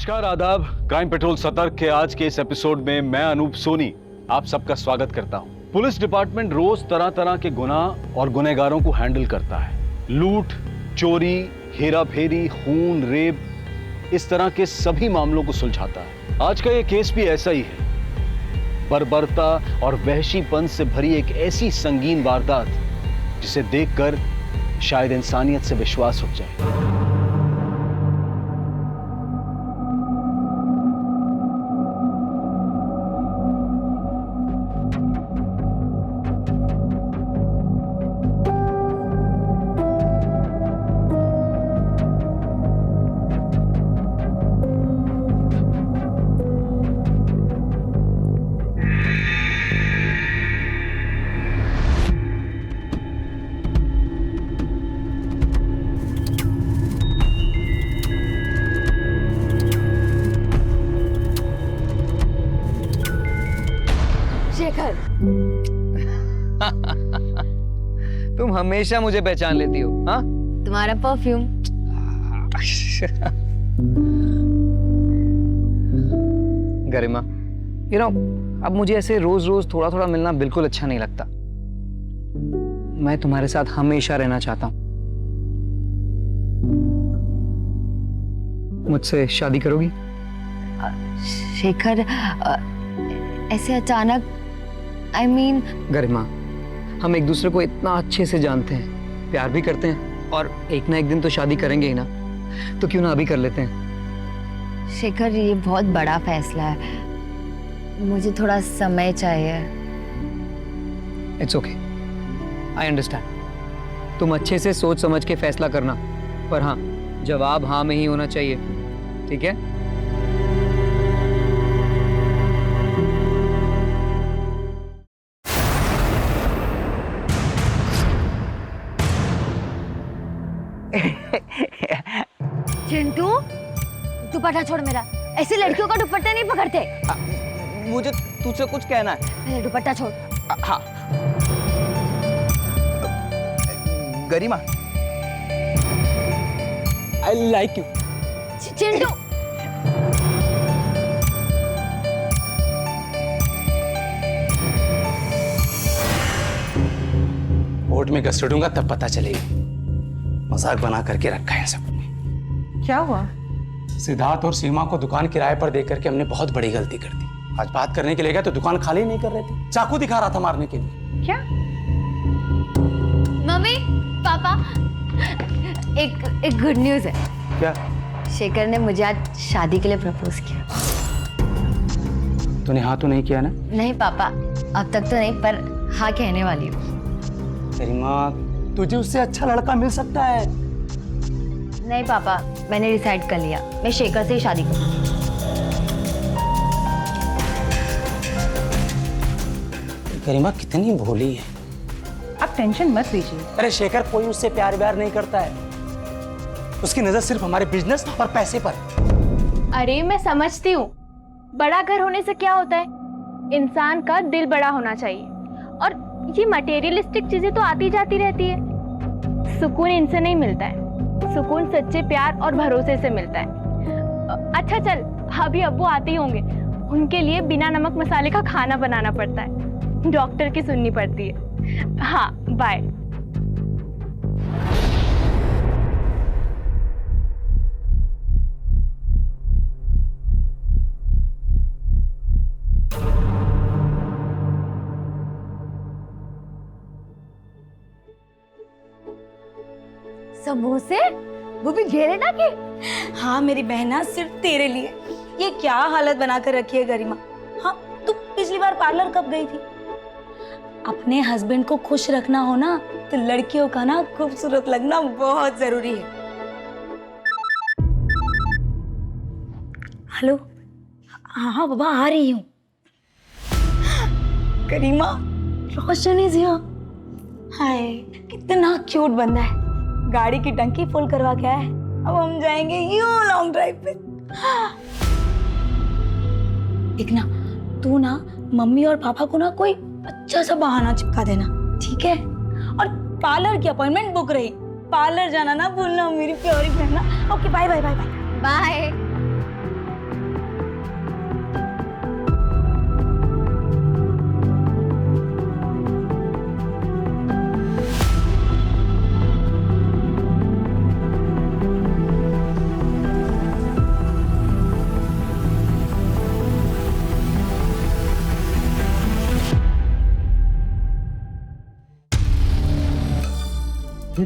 नमस्कार, आदाब। Crime petrol सतर्क के आज के इस एपिसोड में मैं अनूप सोनी आप सबका स्वागत करता हूं। पुलिस डिपार्टमेंट रोज तरह तरह के गुनाह और गुनहगारों को हैंडल करता है। लूट, चोरी, हेराफेरी, खून, रेप, इस तरह के सभी मामलों को सुलझाता है। आज का ये केस भी ऐसा ही है। बर्बरता और वहशीपन से भरी एक ऐसी संगीन वारदात जिसे देखकर शायद इंसानियत से विश्वास उठ जाए। शेखर, तुम हमेशा मुझे पहचान लेती हो, हाँ? तुम्हारा परफ्यूम। गरिमा, अब मुझे ऐसे रोज रोज थोड़ा थोड़ा मिलना बिल्कुल अच्छा नहीं लगता। मैं तुम्हारे साथ हमेशा रहना चाहता हूँ। मुझसे शादी करोगी? शेखर, ऐसे अचानक, I mean... गरिमा, हम एक दूसरे को इतना अच्छे से जानते हैं, प्यार भी करते हैं और एक ना एक दिन तो शादी करेंगे ही ना, तो क्यों ना अभी कर लेते हैं? शेखर, ये बहुत बड़ा फैसला है, मुझे थोड़ा समय चाहिए। It's okay, I understand. तुम अच्छे से सोच समझ के फैसला करना, पर हाँ, जवाब हाँ में ही होना चाहिए, ठीक है? चिंटू, दुपट्टा छोड़ मेरा। ऐसे लड़कियों का दुपट्टा नहीं पकड़ते। मुझे तुझसे कुछ कहना है। मेरा दुपट्टा छोड़। हाँ। Garima, I like you. Chintu, court में घसीटूंगा तब पता चलेगा। मजाक बना करके रखा है सबने। क्या हुआ? सिद्धार्थ और सीमा को दुकान किराए पर देकर के हमने बहुत बड़ी गलती कर दी। आज बात करने के लिए गए तो दुकान खाली नहीं कर रहे थे, चाकू दिखा रहा था मारने के लिए। क्या? मम्मी, पापा, एक गुड न्यूज है। क्या? शेखर ने मुझे आज शादी के लिए प्रपोज किया। तूने हाँ तो नहीं किया ना? नहीं पापा, अब तक तो नहीं, पर हाँ कहने वाली हूँ। गरिमा, तुझे उससे अच्छा लड़का मिल सकता है। नहीं पापा, मैंने डिसाइड कर लिया, मैं शेखर से ही शादी करूंगी। गरिमा कितनी भोली है। आप टेंशन मत लीजिए। अरे शेखर कोई उससे प्यार व्यार नहीं करता है, उसकी नजर सिर्फ हमारे बिजनेस और पैसे पर। अरे मैं समझती हूँ, बड़ा घर होने से क्या होता है, इंसान का दिल बड़ा होना चाहिए, और ये मटेरियलिस्टिक चीजें तो आती जाती रहती है। सुकून इनसे नहीं मिलता है, सुकून सच्चे प्यार और भरोसे से मिलता है। अच्छा चल, अभी अब्बू आते ही होंगे, उनके लिए बिना नमक मसाले का खाना बनाना पड़ता है, डॉक्टर की सुननी पड़ती है। हाँ, बाय। समोसे, वो भी घेरे ना के। हाँ मेरी बहना, सिर्फ तेरे लिए। ये क्या हालत बना कर रखी है गरिमा। हाँ, तू पिछली बार पार्लर कब गई थी? अपने हस्बैंड को खुश रखना हो ना, तो लड़कियों का ना खूबसूरत लगना बहुत जरूरी है। हेलो, हाँ बाबा, आ रही हूँ। गरिमा, रोशन इज हियर। हाय, कितना क्यूट बंदा है। गाड़ी की टंकी फुल करवा के आया है। अब हम जाएंगे यूं लॉन्ग ड्राइव पे। देखना, तू ना मम्मी और पापा को ना कोई अच्छा सा बहाना चिपका देना, ठीक है? और पार्लर की अपॉइंटमेंट बुक रही, पार्लर जाना ना भूलना मेरी प्यारी बहना। Okay, bye bye bye bye bye.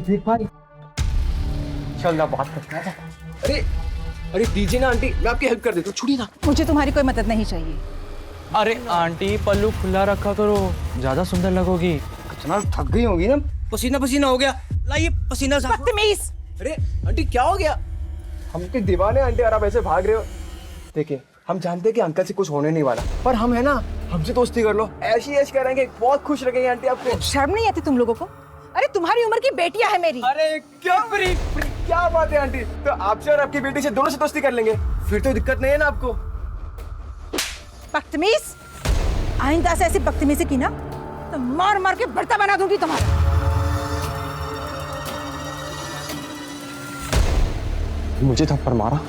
देख भाई, चल ना बात करते हैं। अरे अरे दीजिए ना आंटी, मैं आपकी हेल्प कर देता हूँ, छोड़िए ना। मुझे तुम्हारी कोई मदद नहीं चाहिए। अरे आंटी पल्लू खुला रखा करो, ज्यादा सुंदर लगोगी। इतना थक गई होगी ना, पसीना पसीना हो गया। लाइए पसीना साफ। बदतमीज। अरे आंटी क्या हो गया? हम के दीवाने आंटी, और आप ऐसे भाग रहे हो। देखिए हम जानते हैं कि अंकल से कुछ होने नहीं वाला, पर हम है ना, हमसे दोस्ती कर लो, ऐसी ऐश करेंगे, बहुत खुश लगेंगे आंटी आपको। शर्म नहीं आती तुम लोगों को? अरे तुम्हारी उम्र की बेटियां है मेरी। अरे क्या क्या बात है आंटी, तो आपसे और आपकी बेटी से दोनों से दोस्ती कर लेंगे, फिर तो दिक्कत नहीं है ना आपको। बदतमीज, आइंदा से ऐसी बदतमीजी की ना तो मार मार के भरता बना दूंगी तुम्हारा। मुझे थप्पड़ मारा?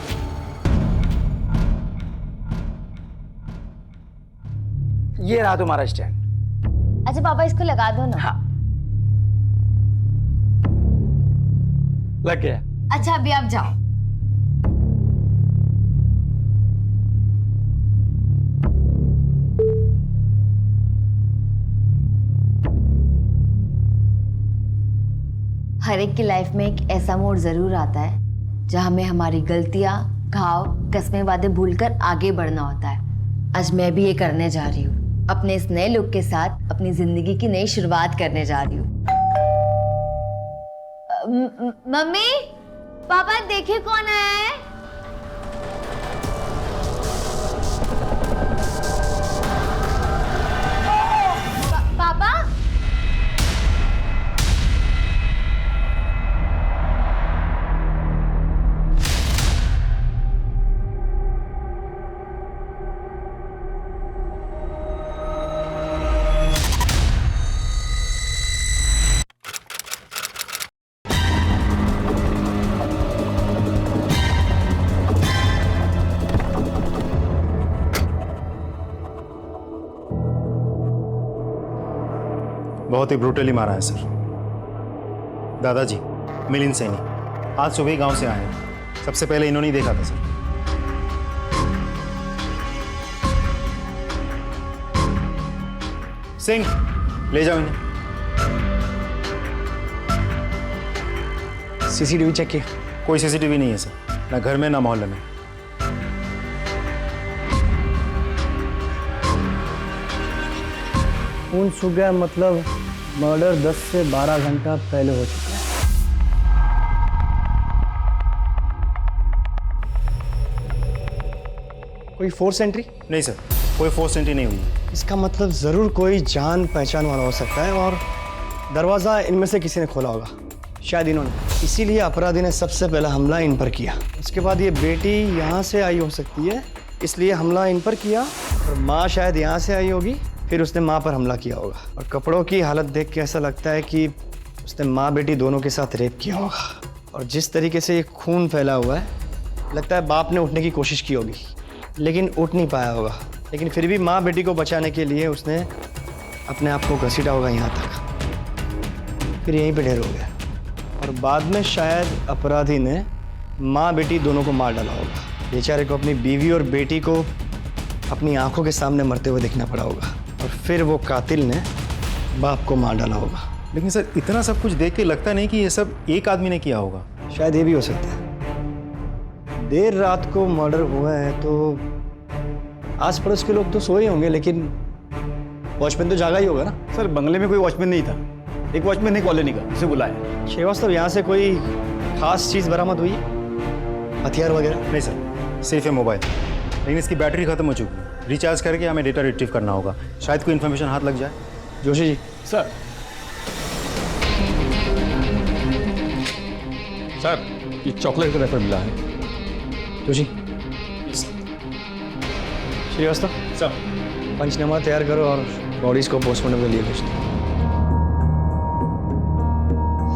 ये रहा तुम्हारा स्टैंड। अच्छा पापा इसको लगा दो ना। हाँ। लग गया। अच्छा अभी आप जाओ। हर एक की लाइफ में एक ऐसा मोड़ जरूर आता है जहां हमें हमारी गलतियां, घाव, कस्में, वादे भूलकर आगे बढ़ना होता है। आज मैं भी ये करने जा रही हूँ। अपने इस नए लुक के साथ अपनी जिंदगी की नई शुरुआत करने जा रही हूँ। मम्मी, पापा देखिए कौन आया है। पापा, बहुत ही ब्रूटली मारा है सर। दादाजी मिलिंद सैनी आज सुबह ही गांव से आए हैं। सबसे पहले इन्होंने ही देखा था सर। सिंह ले जाओ इन्हें। सीसीटीवी चेक किया? कोई सीसीटीवी नहीं है सर, ना घर में ना मोहल्ले में। खून सूख गया मतलब मर्डर 10 से 12 घंटा पहले हो चुका है। कोई फोर्स एंट्री? नहीं सर, कोई फोर्स एंट्री नहीं हुई है। इसका मतलब जरूर कोई जान पहचान वाला हो सकता है और दरवाजा इनमें से किसी ने खोला होगा, शायद इन्होंने। इसीलिए अपराधी ने सबसे पहला हमला इन पर किया। उसके बाद ये बेटी यहाँ से आई हो सकती है, इसलिए हमला इन पर किया, और माँ शायद यहाँ से आई होगी, फिर उसने माँ पर हमला किया होगा। और कपड़ों की हालत देख के ऐसा लगता है कि उसने माँ बेटी दोनों के साथ रेप किया होगा। और जिस तरीके से ये खून फैला हुआ है, लगता है बाप ने उठने की कोशिश की होगी लेकिन उठ नहीं पाया होगा। लेकिन फिर भी माँ बेटी को बचाने के लिए उसने अपने आप को घसीटा होगा यहाँ तक, फिर यहीं पे ढेर हो गया। और बाद में शायद अपराधी ने माँ बेटी दोनों को मार डाला होगा। बेचारे को अपनी बीवी और बेटी को अपनी आंखों के सामने मरते हुए देखना पड़ा होगा, और फिर वो कातिल ने बाप को मार डाला होगा। लेकिन सर इतना सब कुछ देख के लगता नहीं कि ये सब एक आदमी ने किया होगा। शायद ये भी हो सकता है। देर रात को मर्डर हुआ है तो आस पड़ोस के लोग तो सोए होंगे, लेकिन वॉचमैन तो जागा ही होगा ना। सर बंगले में कोई वॉचमैन नहीं था, एक वॉचमैन ने कॉलोनी का उसे बुलाया। श्रीवास्तव, यहाँ से कोई खास चीज़ बरामद हुई, हथियार वगैरह? नहीं सर, सिर्फ है मोबाइल, लेकिन इसकी बैटरी खत्म हो चुकी है। रिचार्ज करके हमें डेटा रिट्रीव करना होगा, शायद कोई इन्फॉर्मेशन हाथ लग जाए। जोशी जी। सर सर ये चॉकलेट का रैपर मिला है। जोशी। श्रीवास्तव सर पंचनामा तैयार करो और बॉडीज को पोस्टमार्टम के लिए भेज दो।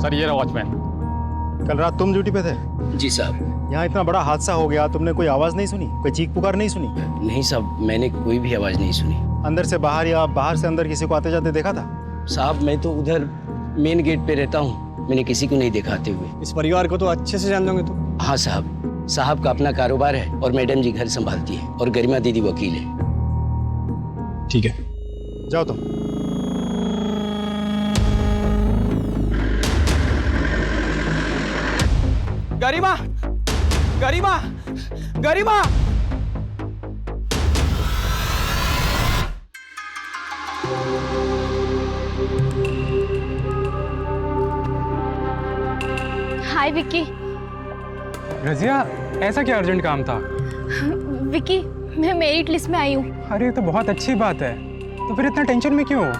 सर ये रहा वॉचमैन। कल रात तुम ड्यूटी पे थे? जी साहब। यहाँ इतना बड़ा हादसा हो गया, तुमने कोई आवाज़ नहीं सुनी, कोई चीख पुकार नहीं सुनी? नहीं साहब, मैंने कोई भी आवाज़ नहीं सुनी। अंदर से बाहर या बाहर से अंदर किसी को आते जाते देखा था? साहब मैं तो उधर मेन गेट पे रहता हूँ, मैंने किसी को नहीं देखा आते हुए। इस परिवार को तो अच्छे से जान दोगे तुम? हाँ साहब, साहब का अपना कारोबार है और मैडम जी घर संभालती है और गरिमा दीदी वकील है। ठीक है, जाओ तुम। गरिमा, गरिमा, गरिमा। हाय विक्की। रजिया, ऐसा क्या अर्जेंट काम था? विक्की, मैं मेरिट लिस्ट में आई हूँ। अरे, ये तो बहुत अच्छी बात है। तो फिर इतना टेंशन में क्यों?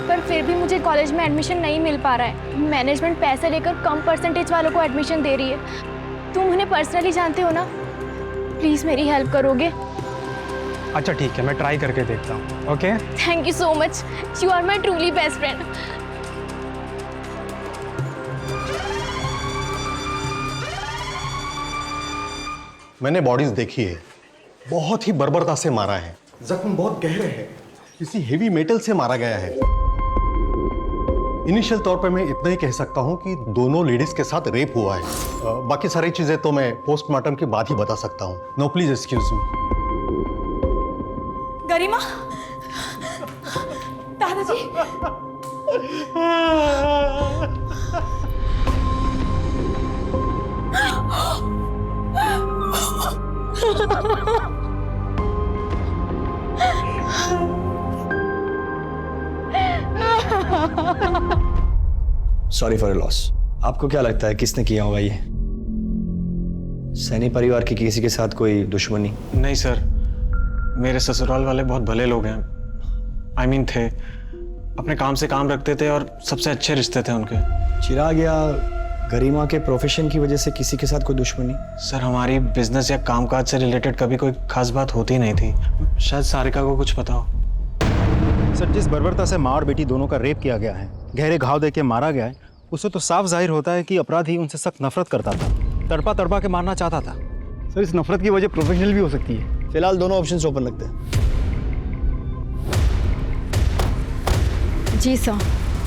पर फिर भी मुझे कॉलेज में एडमिशन नहीं मिल पा रहा है। मैनेजमेंट पैसे लेकर कम परसेंटेज वालों को एडमिशन दे रही है। तुम उन्हें पर्सनली जानते हो ना, प्लीज़ मेरी हेल्प करोगे? अच्छा ठीक है, मैं ट्राई करके देखता हूँ। Okay, thank you so much, you are my truly best friend. मैंने बॉडीज देखी है, बहुत ही बर्बरता से मारा है, जख्म बहुत गहरे हैं, किसी हेवी मेटल से मारा गया है। इनिशियल तौर पर मैं इतना ही कह सकता हूं कि दोनों लेडीज के साथ रेप हुआ है। बाकी सारी चीजें तो मैं पोस्टमार्टम के बाद ही बता सकता हूं। No please excuse me. Garima, दादाजी। Sorry for loss. आपको क्या लगता है किसने किया होगा ये? सैनी परिवार की किसी के साथ कोई दुश्मनी? नहीं सर, मेरे ससुराल वाले बहुत भले लोग हैं। आई मीन थे, अपने काम से काम रखते थे और सबसे अच्छे रिश्ते थे उनके। चिराग या गरिमा के प्रोफेशन की वजह से किसी के साथ कोई दुश्मनी? सर, हमारी बिजनेस या कामकाज से रिलेटेड कभी कोई खास बात होती नहीं थी। शायद सारिका को कुछ पता हो। सर, जिस बर्बरता से माँ और बेटी दोनों का रेप किया गया है, गहरे घाव देके मारा गया है, उससे तो साफ जाहिर होता है कि अपराधी उनसे सख्त नफरत करता था, तड़पा तड़पा के मारना चाहता था। सर, इस नफरत की वजह प्रोफेशनल भी हो सकती है। फिलहाल दोनों ऑप्शंस ओपन रखते हैं। जी सर,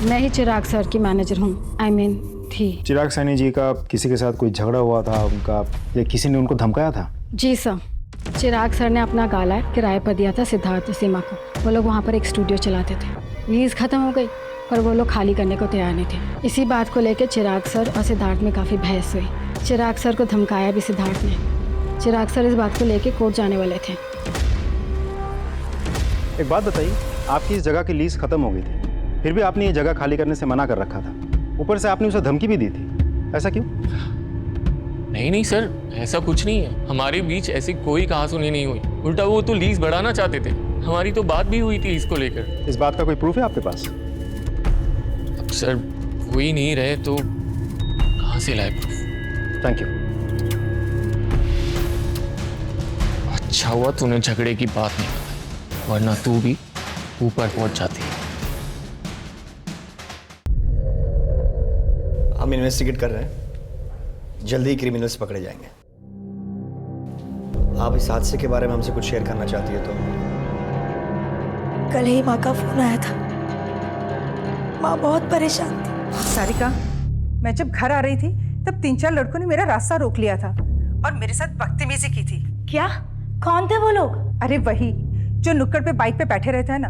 मैं ही चिराग सर की मैनेजर हूँ। आई मीन थी। चिराग सैनी जी का किसी के साथ कोई झगड़ा हुआ था उनका, या किसी ने उनको धमकाया था? जी सर, चिराग सर ने अपना गाला किराए पर दिया था सिद्धार्थ और सीमा को। वो लोग वहाँ पर एक स्टूडियो चलाते थे। लीज खत्म हो गई पर वो लोग खाली करने को तैयार नहीं थे। इसी बात को लेकर चिराग सर और सिद्धार्थ में काफ़ी बहस हुई। चिराग सर को धमकाया भी सिद्धार्थ ने। चिराग सर इस बात को लेकर कोर्ट जाने वाले थे। एक बात बताइए, आपकी इस जगह की लीज खत्म हो गई थी, फिर भी आपने ये जगह खाली करने से मना कर रखा था। ऊपर से आपने उसे धमकी भी दी थी, ऐसा क्यों? नहीं सर, ऐसा कुछ नहीं है। हमारे बीच ऐसी कोई कहासुनी नहीं हुई। उल्टा वो तो लीज बढ़ाना चाहते थे। हमारी तो बात भी हुई थी इसको लेकर। इस बात का कोई प्रूफ है आपके पास? अब सर, हो ही नहीं रहे तो कहाँ से लाए प्रूफ? Thank you. अच्छा हुआ तूने झगड़े की बात नहीं बताई, वरना तू भी ऊपर पहुंच जाती। हम इन्वेस्टिगेट कर रहे हैं, जल्दी ही क्रिमिनल्स पकड़े जाएंगे। आप इस हादसे के बारे में हमसे कुछ शेयर करना चाहती है तो? कल ही माँ का फोन आया था। माँ बहुत परेशान थी। सारिका, मैं जब घर आ रही थी तब 3-4 लड़कों ने मेरा रास्ता रोक लिया था और मेरे साथ बदतमीजी की थी। क्या? कौन थे वो लोग? अरे वही जो नुक्कड़ पे बाइक पे बैठे रहते हैं ना।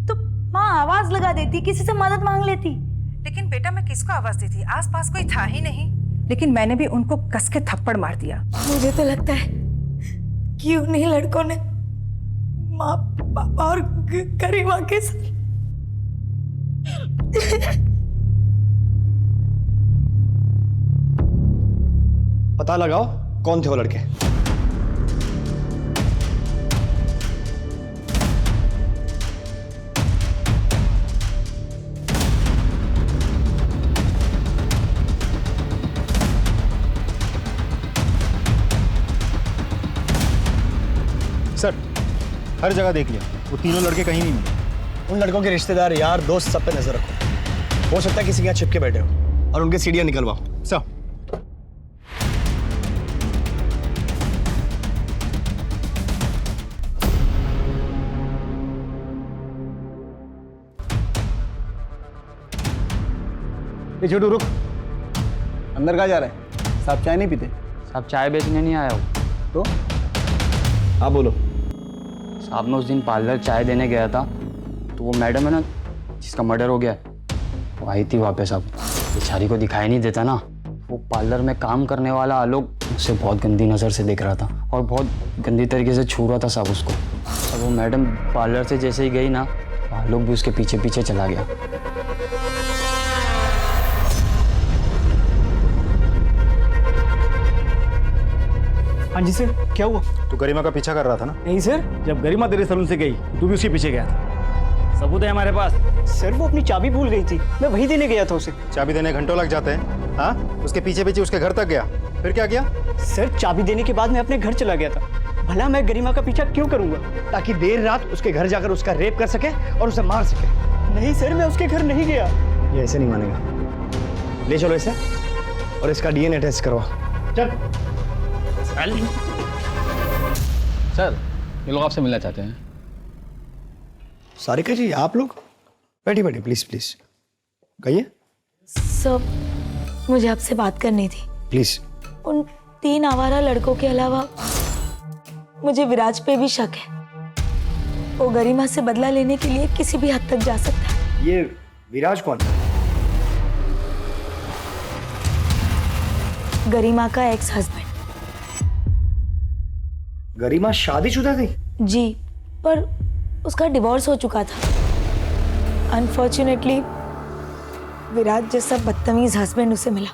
तो माँ आवाज लगा देती, किसी से मदद मांग लेती। लेकिन बेटा, मैं किसको आवाज देती? आसपास कोई था ही नहीं। लेकिन मैंने भी उनको कस के थप्पड़ मार दिया। मुझे तो लगता है कि उन्हीं लड़कों ने माँ, पापा और गरिमा के साथ पता लगाओ कौन थे वो लड़के। सर, हर जगह देख लिया, वो तीनों लड़के कहीं नहीं मिले। उन लड़कों के रिश्तेदार, यार, दोस्त सब पे नजर रखो। हो सकता है किसी के यहाँ छिपके बैठे हो, और उनके सीढ़ियाँ निकलवाओ। सर, ये छोटू रुक, अंदर कहाँ जा रहा है? साहब चाय नहीं पीते? साहब चाय बेचने नहीं आया हूँ। तो हाँ बोलो। साहब, मैं उस दिन पार्लर चाय देने गया था तो वो मैडम है ना जिसका मर्डर हो गया, वो आई थी वापस। अब बेचारी को दिखाई नहीं देता ना, वो पार्लर में काम करने वाला आलोक उसे बहुत गंदी नज़र से देख रहा था और बहुत गंदी तरीके से छू रहा था साहब उसको। और वो मैडम पार्लर से जैसे ही गई ना, आलोक भी उसके पीछे पीछे चला गया। हाँ जी सर, क्या हुआ? तू गरिमा का पीछा कर रहा था ना? नहीं सर, जब गरिमा तेरे सलून से गई तू भी उसके पीछे गया था। सबूत है हमारे पास। सर वो अपनी चाबी भूल गई थी, मैं वही देने गया था उसे। चाबी देने घंटों लग जाते हैं। हाँ, उसके पीछे पीछे उसके घर तक गया, फिर क्या किया? सर चाबी देने के बाद मैं अपने घर चला गया था। भला मैं गरिमा का पीछा क्यों करूंगा? ताकि देर रात उसके घर जाकर उसका रेप कर सके और उसे मार सके। नहीं सर, मैं उसके घर नहीं गया। ये ऐसे नहीं मानेगा। ले चलो इसे और इसका डीएनए टेस्ट करवा। चल। सर, ये लोग आपसे मिलना चाहते हैं। सारिका जी, आप लोग बैठिए बैठिए, प्लीज प्लीज कहिए। सर, मुझे आपसे बात करनी थी। प्लीज। उन 3 आवारा लड़कों के अलावा मुझे विराज पे भी शक है। वो गरिमा से बदला लेने के लिए किसी भी हद तक जा सकता है। ये विराज कौन है? गरिमा का एक्स हस्बैंड। गरिमा शादीशुदा थी? जी, पर उसका डिवोर्स हो चुका था। अनफॉर्चुनेटली विराज जैसा बदतमीज हस्बैंड उसे मिला।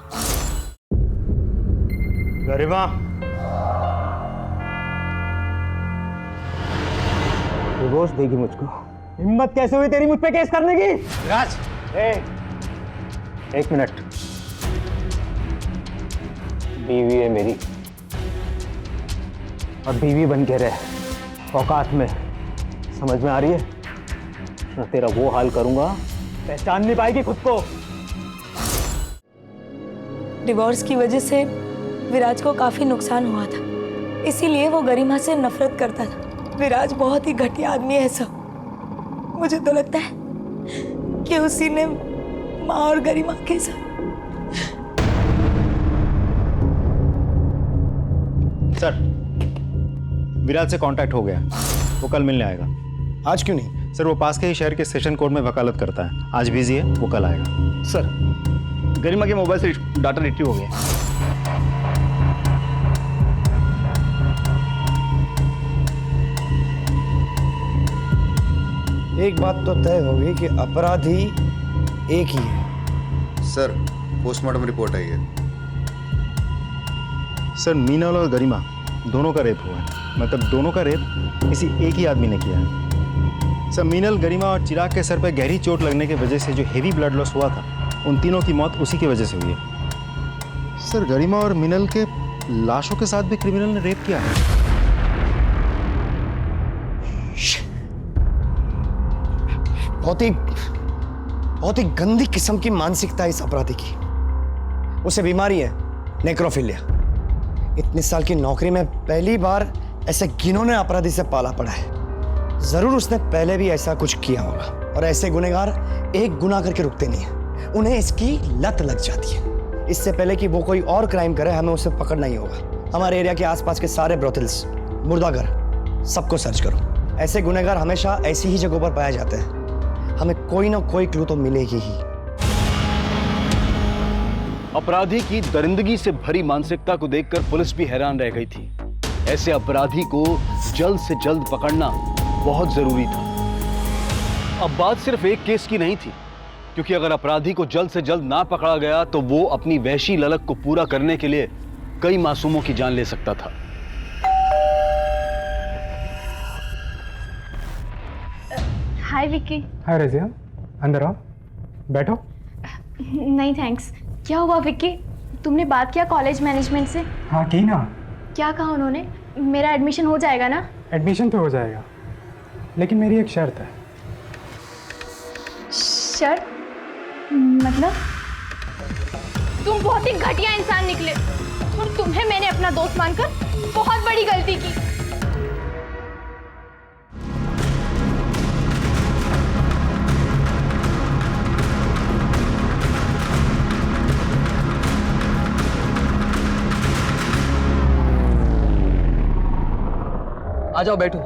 गरिमा, डिवोर्स देगी मुझको? हिम्मत कैसे हुई तेरी मुझ पे केस करने की? राज, एक मिनट। बीवी है मेरी और बीवी बन के रहे औकात में। समझ में आ रही है ना? तेरा वो हाल करूंगा, पहचान नहीं पाएगी खुद को। डिवोर्स की वजह से विराज को काफी नुकसान हुआ था, इसीलिए वो गरिमा से नफरत करता था। विराज बहुत ही घटिया आदमी है सब। मुझे तो लगता है कि उसी ने माँ और गरिमा के साथ। सर, विराज से कांटेक्ट हो गया, वो कल मिलने आएगा। आज क्यों नहीं? सर, वो पास के ही शहर के सेशन कोर्ट में वकालत करता है। आज बिजी है, वो कल आएगा। सर, गरिमा के मोबाइल से डाटा रिट्रीव हो गया। एक बात तो तय होगी कि अपराधी एक ही है। सर, पोस्टमार्टम रिपोर्ट आई है। सर, मीनल और गरिमा दोनों का रेप हुआ है। मतलब दोनों का रेप किसी एक ही आदमी ने किया है। सर, मीनल, गरिमा और चिराग के सर पर गहरी चोट लगने की वजह से जो हेवी ब्लड लॉस हुआ था, उन तीनों की मौत उसी की वजह से हुई है। सर, गरिमा और मीनल के लाशों के साथ भी क्रिमिनल ने रेप किया है। बहुत ही गंदी किस्म की मानसिकता है इस अपराधी की। उसे बीमारी है, नेक्रोफिलिया। इतने साल की नौकरी में पहली बार ऐसे घिनौने अपराधी से पाला पड़ा है। जरूर उसने पहले भी ऐसा कुछ किया होगा। और ऐसे गुनहगार एक गुनाह करके रुकते नहीं है, उन्हें इसकी लत लग जाती है। इससे पहले कि वो कोई और क्राइम करे, हमें उसे पकड़ना ही होगा। हमारे एरिया के आसपास के सारे ब्रोथल्स, मुर्दाघर, सबको सर्च करो। ऐसे गुनहगार हमेशा ऐसी ही जगहों पर पाए जाते हैं। हमें कोई ना कोई क्लू तो मिलेगी ही। अपराधी की दरिंदगी से भरी मानसिकता को देखकर पुलिस भी हैरान रह गई थी। ऐसे अपराधी को जल्द से जल्द पकड़ना बहुत जरूरी था। अब बात सिर्फ एक केस की नहीं थी, क्योंकि अगर अपराधी को जल्द से जल्द ना पकड़ा गया तो वो अपनी वहशी ललक को पूरा करने के लिए कई मासूमों की जान ले सकता था। हाय विक्की। हाय रजिया, अंदर आओ, बैठो। नहीं थैंक्स। क्या हुआ विक्की? तुमने बात किया कॉलेज मैनेजमेंट से? हाँ की ना। क्या कहा उन्होंने? मेरा एडमिशन हो जाएगा ना? एडमिशन तो हो जाएगा, लेकिन मेरी एक शर्त है। शर्त? मतलब? तुम बहुत ही घटिया इंसान निकले और तुम्हें मैंने अपना दोस्त मानकर बहुत बड़ी गलती की। आ जाओ, बैठो।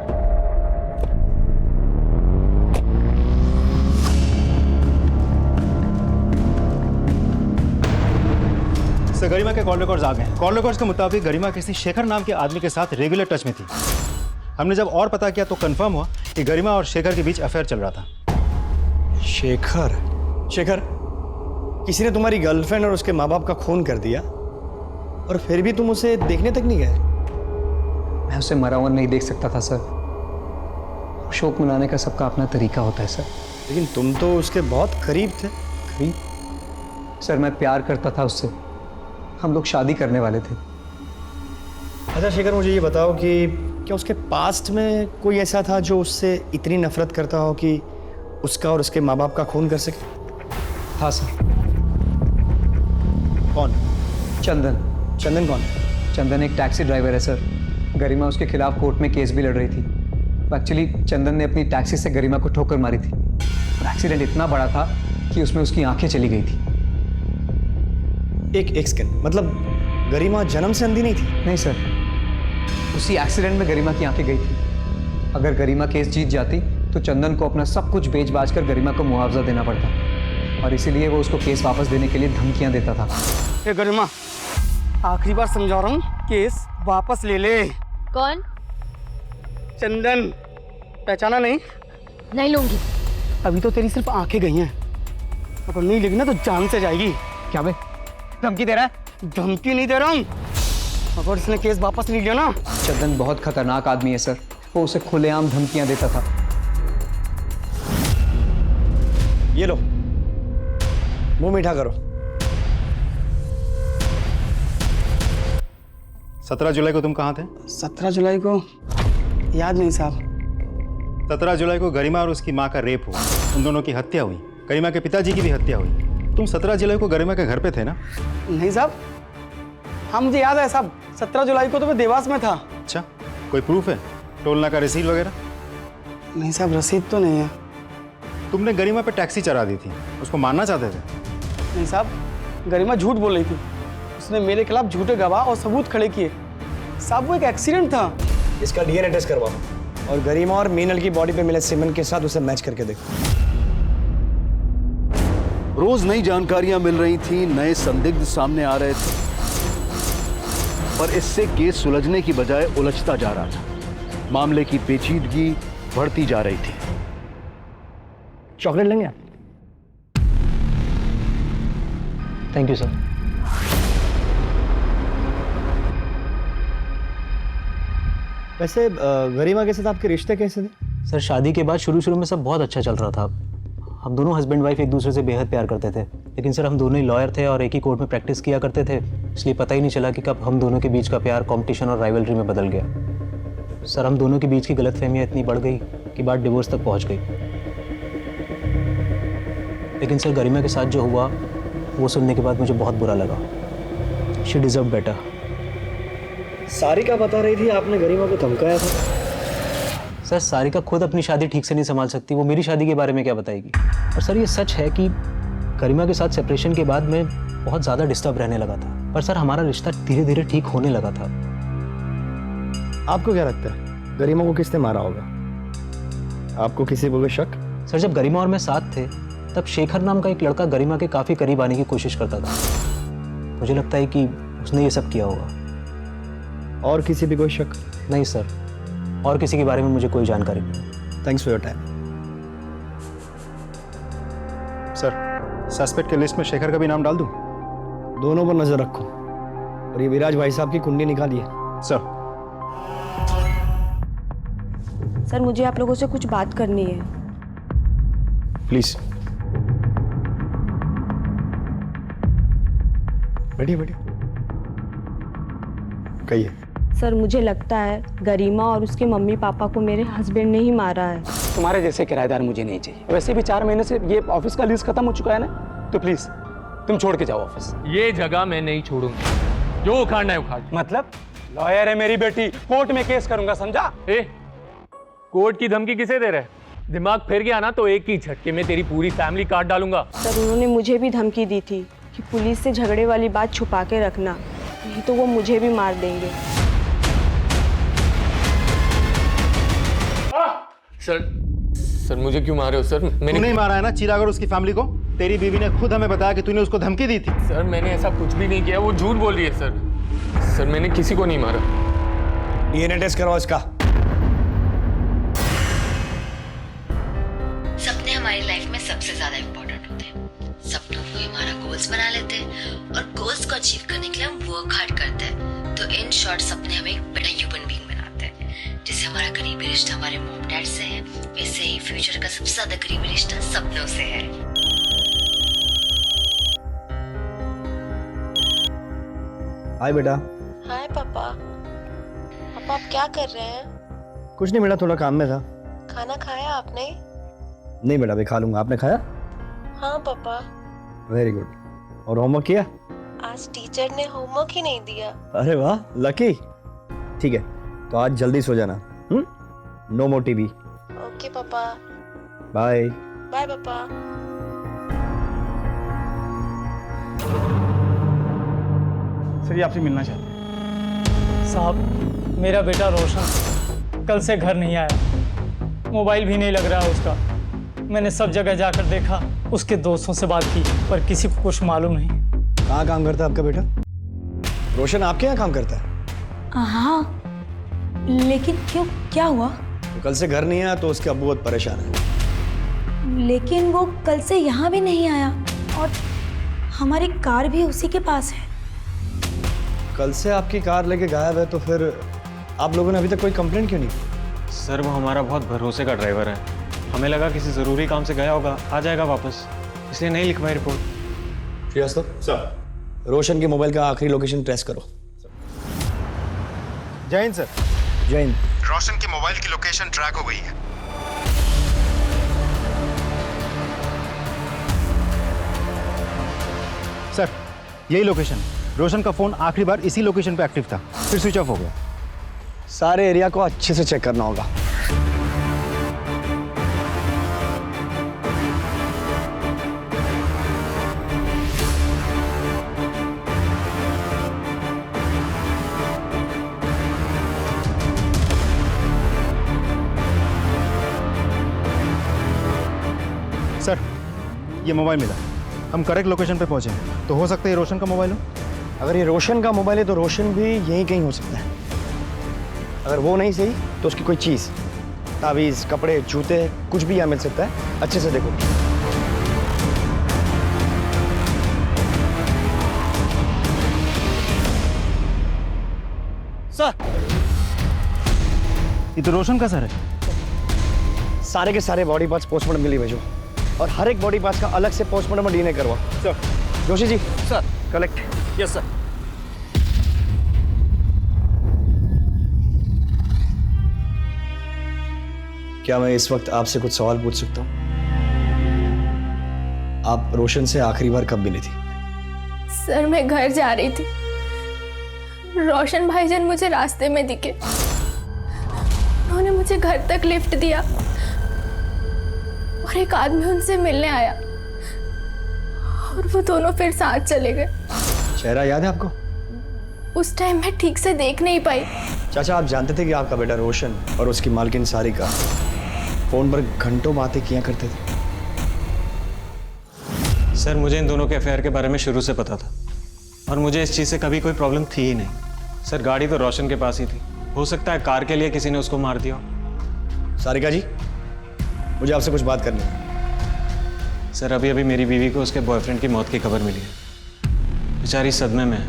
सर गरिमा के कॉल रिकॉर्ड्स आ गए हैं। कॉल रिकॉर्ड्स के मुताबिक गरिमा किसी शेखर नाम के आदमी के साथ रेगुलर टच में थी। हमने जब और पता किया तो कंफर्म हुआ कि गरिमा और शेखर के बीच अफेयर चल रहा था। शेखर? शेखर, किसी ने तुम्हारी गर्लफ्रेंड और उसके माँ बाप का खून कर दिया और फिर भी तुम उसे देखने तक नहीं गए? मैं उसे मरा हुआ नहीं देख सकता था सर। शोक मनाने का सबका अपना तरीका होता है सर। लेकिन तुम तो उसके बहुत करीब थे। करीब? सर मैं प्यार करता था उससे, हम लोग शादी करने वाले थे। अच्छा शेखर, मुझे ये बताओ कि क्या उसके पास्ट में कोई ऐसा था जो उससे इतनी नफरत करता हो कि उसका और उसके माँ बाप का खून कर सके? हाँ सर। कौन? चंदन। चंदन कौन? चंदन एक टैक्सी ड्राइवर है सर। गरिमा उसके खिलाफ कोर्ट में केस भी लड़ रही थी। एक्चुअली चंदन ने अपनी टैक्सी से गरिमा को ठोकर मारी थी और एक्सीडेंट इतना बड़ा था कि उसमें उसकी आंखें चली गई थी। एक सेकंड, मतलब गरिमा जन्म से अंधी नहीं थी? नहीं सर, उसी एक्सीडेंट में गरिमा की आंखें गई थी। अगर गरिमा केस जीत जाती तो चंदन को अपना सब कुछ बेच बाच कर गरिमा को मुआवजा देना पड़ता और इसीलिए वो उसको केस वापस देने के लिए धमकियां देता था। ए गरिमा, आखिरी बार समझा रहा हूँ, केस वापस ले ले। कौन? चंदन। पहचाना नहीं? नहीं लूंगी। अभी तो तेरी सिर्फ आंखें गई हैं, अगर नहीं लेगी ना तो जान से जाएगी। क्या बे, धमकी दे रहा है? धमकी नहीं दे रहा हूँ, अगर इसने केस वापस नहीं लिया ना। चंदन बहुत खतरनाक आदमी है सर, वो उसे खुलेआम धमकियां देता था। ये लो, मुंह मीठा करो। 17 जुलाई को तुम कहाँ थे? 17 जुलाई को याद नहीं साहब। 17 जुलाई को गरिमा और उसकी माँ का रेप हुआ, उन दोनों की हत्या हुई, गरिमा के पिताजी की भी हत्या हुई। तुम 17 जुलाई को गरिमा के घर पे थे ना? नहीं साहब, हाँ मुझे याद है साहब, 17 जुलाई को तो मैं देवास में था। अच्छा, कोई प्रूफ है? टोलना का रसीद वगैरह? नहीं साहब, रसीद तो नहीं है। तुमने गरिमा पे टैक्सी चढ़ा दी थी, उसको मारना चाहते थे? नहीं साहब, गरिमा झूठ बोल रही थी, उसने मेरे खिलाफ झूठे गवाह और सबूत खड़े किए। साहब वो एक एक्सीडेंट था। इसका डीएनए टेस्ट करवाओ और गरिमा और मीनल की बॉडी पे मिले सीमेंट के साथ उसे मैच करके देखो। रोज नई जानकारियां मिल रही थी, नए संदिग्ध सामने आ रहे थे, पर इससे केस सुलझने की बजाय उलझता जा रहा था। मामले की पेचीदगी बढ़ती जा रही थी। चॉकलेट लेंगे? Thank you sir. वैसे गरिमा के साथ आपके रिश्ते कैसे थे? सर शादी के बाद शुरू में सब बहुत अच्छा चल रहा था। हम दोनों हस्बैंड वाइफ एक दूसरे से बेहद प्यार करते थे, लेकिन सर हम दोनों ही लॉयर थे और एक ही कोर्ट में प्रैक्टिस किया करते थे, इसलिए पता ही नहीं चला कि कब हम दोनों के बीच का प्यार कॉम्पिटिशन और राइवलरी में बदल गया। सर हम दोनों के बीच की गलतफहमियां इतनी बढ़ गई कि बात डिवोर्स तक पहुंच गई। लेकिन सर गरिमा के साथ जो हुआ वो सुनने के बाद मुझे बहुत बुरा लगा। She deserve better. सारिका बता रही थी आपने गरिमा को धमकाया था। सर सारिका खुद अपनी शादी ठीक से नहीं संभाल सकती, वो मेरी शादी के बारे में क्या बताएगी। और सर ये सच है कि गरिमा के साथ सेपरेशन के बाद मैं बहुत ज़्यादा डिस्टर्ब रहने लगा था, पर सर हमारा रिश्ता धीरे धीरे ठीक होने लगा था। आपको क्या लगता है गरिमा को किसने मारा होगा? आपको किसी को शक? सर जब गरिमा और मैं साथ थे तब शेखर नाम का एक लड़का गरिमा के काफ़ी करीब आने की कोशिश करता था। मुझे लगता है कि उसने ये सब किया होगा। और किसी भी कोई शक? नहीं सर, और किसी के बारे में मुझे कोई जानकारी नहीं। Thanks for your time. Sir suspect के लिस्ट में शेखर का भी नाम डाल दूं? दोनों पर नजर रखो और ये विराज भाई साहब की कुंडली निकालिए। सर। सर मुझे आप लोगों से कुछ बात करनी है। प्लीज बैठिए बैठिए, कहिए। सर मुझे लगता है गरिमा और उसके मम्मी पापा को मेरे हस्बैंड ने ही मारा है। तुम्हारे जैसे किराएदार मुझे नहीं चाहिए। वैसे भी 4 महीने से ये ऑफिस का लीज खत्म हो चुका है ना, तो प्लीज तुम छोड़ के जाओ ऑफिस। ये जगह मैं नहीं छोड़ूंगा, जो उखाड़ना है उखाड़। मतलब लॉयर है मेरी बेटी, कोर्ट में केस करूंगा, समझा? कोर्ट की धमकी किसे दे रहे? दिमाग फिर गया ना तो एक ही झटके में तेरी पूरी फैमिली काट डालूंगा। सर उन्होंने मुझे भी धमकी दी थी कि पुलिस से झगड़े वाली बात छुपा के रखना, नहीं तो वो मुझे भी मार देंगे। सर मुझे क्यों मारे हो सर? मैंने नहीं मारा है ना चिराग और उसकी फैमिली को? तेरी बीवी ने खुद हमें बताया कि तूने उसको धमकी दी थी। सर मैंने ऐसा कुछ भी नहीं किया, वो झूठ बोल रही है सर। सर मैंने किसी को नहीं मारा। डीएनए टेस्ट करवाओ इसका। सपने हमारी लाइफ में सबसे ज्यादा इम्पोर्टेंट होते हैं। सपनों को ही हमारा गोल्स बना लेते हैं और गोल्स को अचीव करने के लिए हम वर्क हार्ड करते हैं। तो इन शॉर्ट सपने हमें एक बड़ा ह्यूमन बीइंग बनाते हैं। जैसे हमारा करीबी रिश्ता हमारे मॉम डैड से है, वैसे ही फ्यूचर का सबसे ज्यादा करीबी रिश्ता सपनों से है। हाय बेटा। हाय पापा। पापा आप क्या कर रहे हैं? कुछ नहीं बेटा, थोड़ा काम में था। खाना खाया आपने? नहीं बेटा, अभी खा लूंगा। आपने खाया? हाँ पापा। Very good. और होमवर्क किया? आज टीचर ने होमवर्क ही नहीं दिया। अरे वाह, लकी। ठीक है, तो आज जल्दी सो जाना। No more TV. ओके पापा। बाय। बाय पापा। सर ये आपसे मिलना चाहते हैं। साहब मेरा बेटा रोशन कल से घर नहीं आया, मोबाइल भी नहीं लग रहा है उसका। मैंने सब जगह जाकर देखा, उसके दोस्तों से बात की, पर किसी को कुछ मालूम नहीं। कहाँ काम करता है आपका बेटा? रोशन आपके यहाँ काम करता है? हाँ, लेकिन क्यों, क्या हुआ? तो कल से घर नहीं आया तो उसके अब्बू बहुत परेशान है। लेकिन वो कल से यहाँ भी नहीं आया और हमारी कार भी उसी के पास है। कल से आपकी कार लेके गायब है, तो फिर आप लोगों ने अभी तक कोई कंप्लेंट क्यों नहीं? सर वो हमारा बहुत भरोसे का ड्राइवर है, हमें लगा किसी ज़रूरी काम से गया होगा, आ जाएगा वापस, इसलिए नहीं लिखवाई रिपोर्ट। श्रीवास्तव सर, रोशन के मोबाइल का आखिरी लोकेशन ट्रेस करो। जय हिंद सर। जय हिंद। रोशन की मोबाइल की लोकेशन ट्रैक हो गई है। सर यही लोकेशन, रोशन का फोन आखिरी बार इसी लोकेशन पे एक्टिव था, फिर स्विच ऑफ हो गया। सारे एरिया को अच्छे से चेक करना होगा। सर ये मोबाइल मिला, हम करेक्ट लोकेशन पे पहुंचे हैं, तो हो सकता है ये रोशन का मोबाइल हो। अगर ये रोशन का मोबाइल है तो रोशन भी यहीं कहीं हो सकता है। अगर वो नहीं सही तो उसकी कोई चीज़, तावीज़, कपड़े, जूते, कुछ भी यहाँ मिल सकता है। अच्छे से देखो। सर ये तो रोशन का सर है। सारे के सारे बॉडी पार्ट्स पोस्टमार्टम के लिए भेजो और हर एक बॉडी पार्ट्स का अलग से पोस्टमार्टम डीएनए करवाओ। Sir. Joshi ji. Sir. Collect. Yes sir. क्या मैं इस वक्त आपसे कुछ सवाल पूछ सकता हूँ? आप रोशन से आखिरी बार कब मिली थी? सर मैं घर जा रही थी, रोशन भाईजान मुझे रास्ते में दिखे, उन्होंने मुझे घर तक लिफ्ट दिया और एक आदमी उनसे मिलने आया और वो दोनों फिर साथ चले गए। चेहरा याद है आपको? उस टाइम मैं ठीक से देख नहीं पाई। चाचा आप जानते थे कि आपका बेटा रोशन और उसकी मालकिन सारिका फोन पर घंटों बातें किया करते थे? सर मुझे इन दोनों के अफेयर के बारे में शुरू से पता था और मुझे इस चीज़ से कभी कोई प्रॉब्लम थी ही नहीं। सर गाड़ी तो रोशन के पास ही थी, हो सकता है कार के लिए किसी ने उसको मार दिया। सारिका जी मुझे आपसे कुछ बात करनी है। सर अभी अभी मेरी बीवी को उसके बॉयफ्रेंड की मौत की खबर मिली है, बेचारी सदमे में है,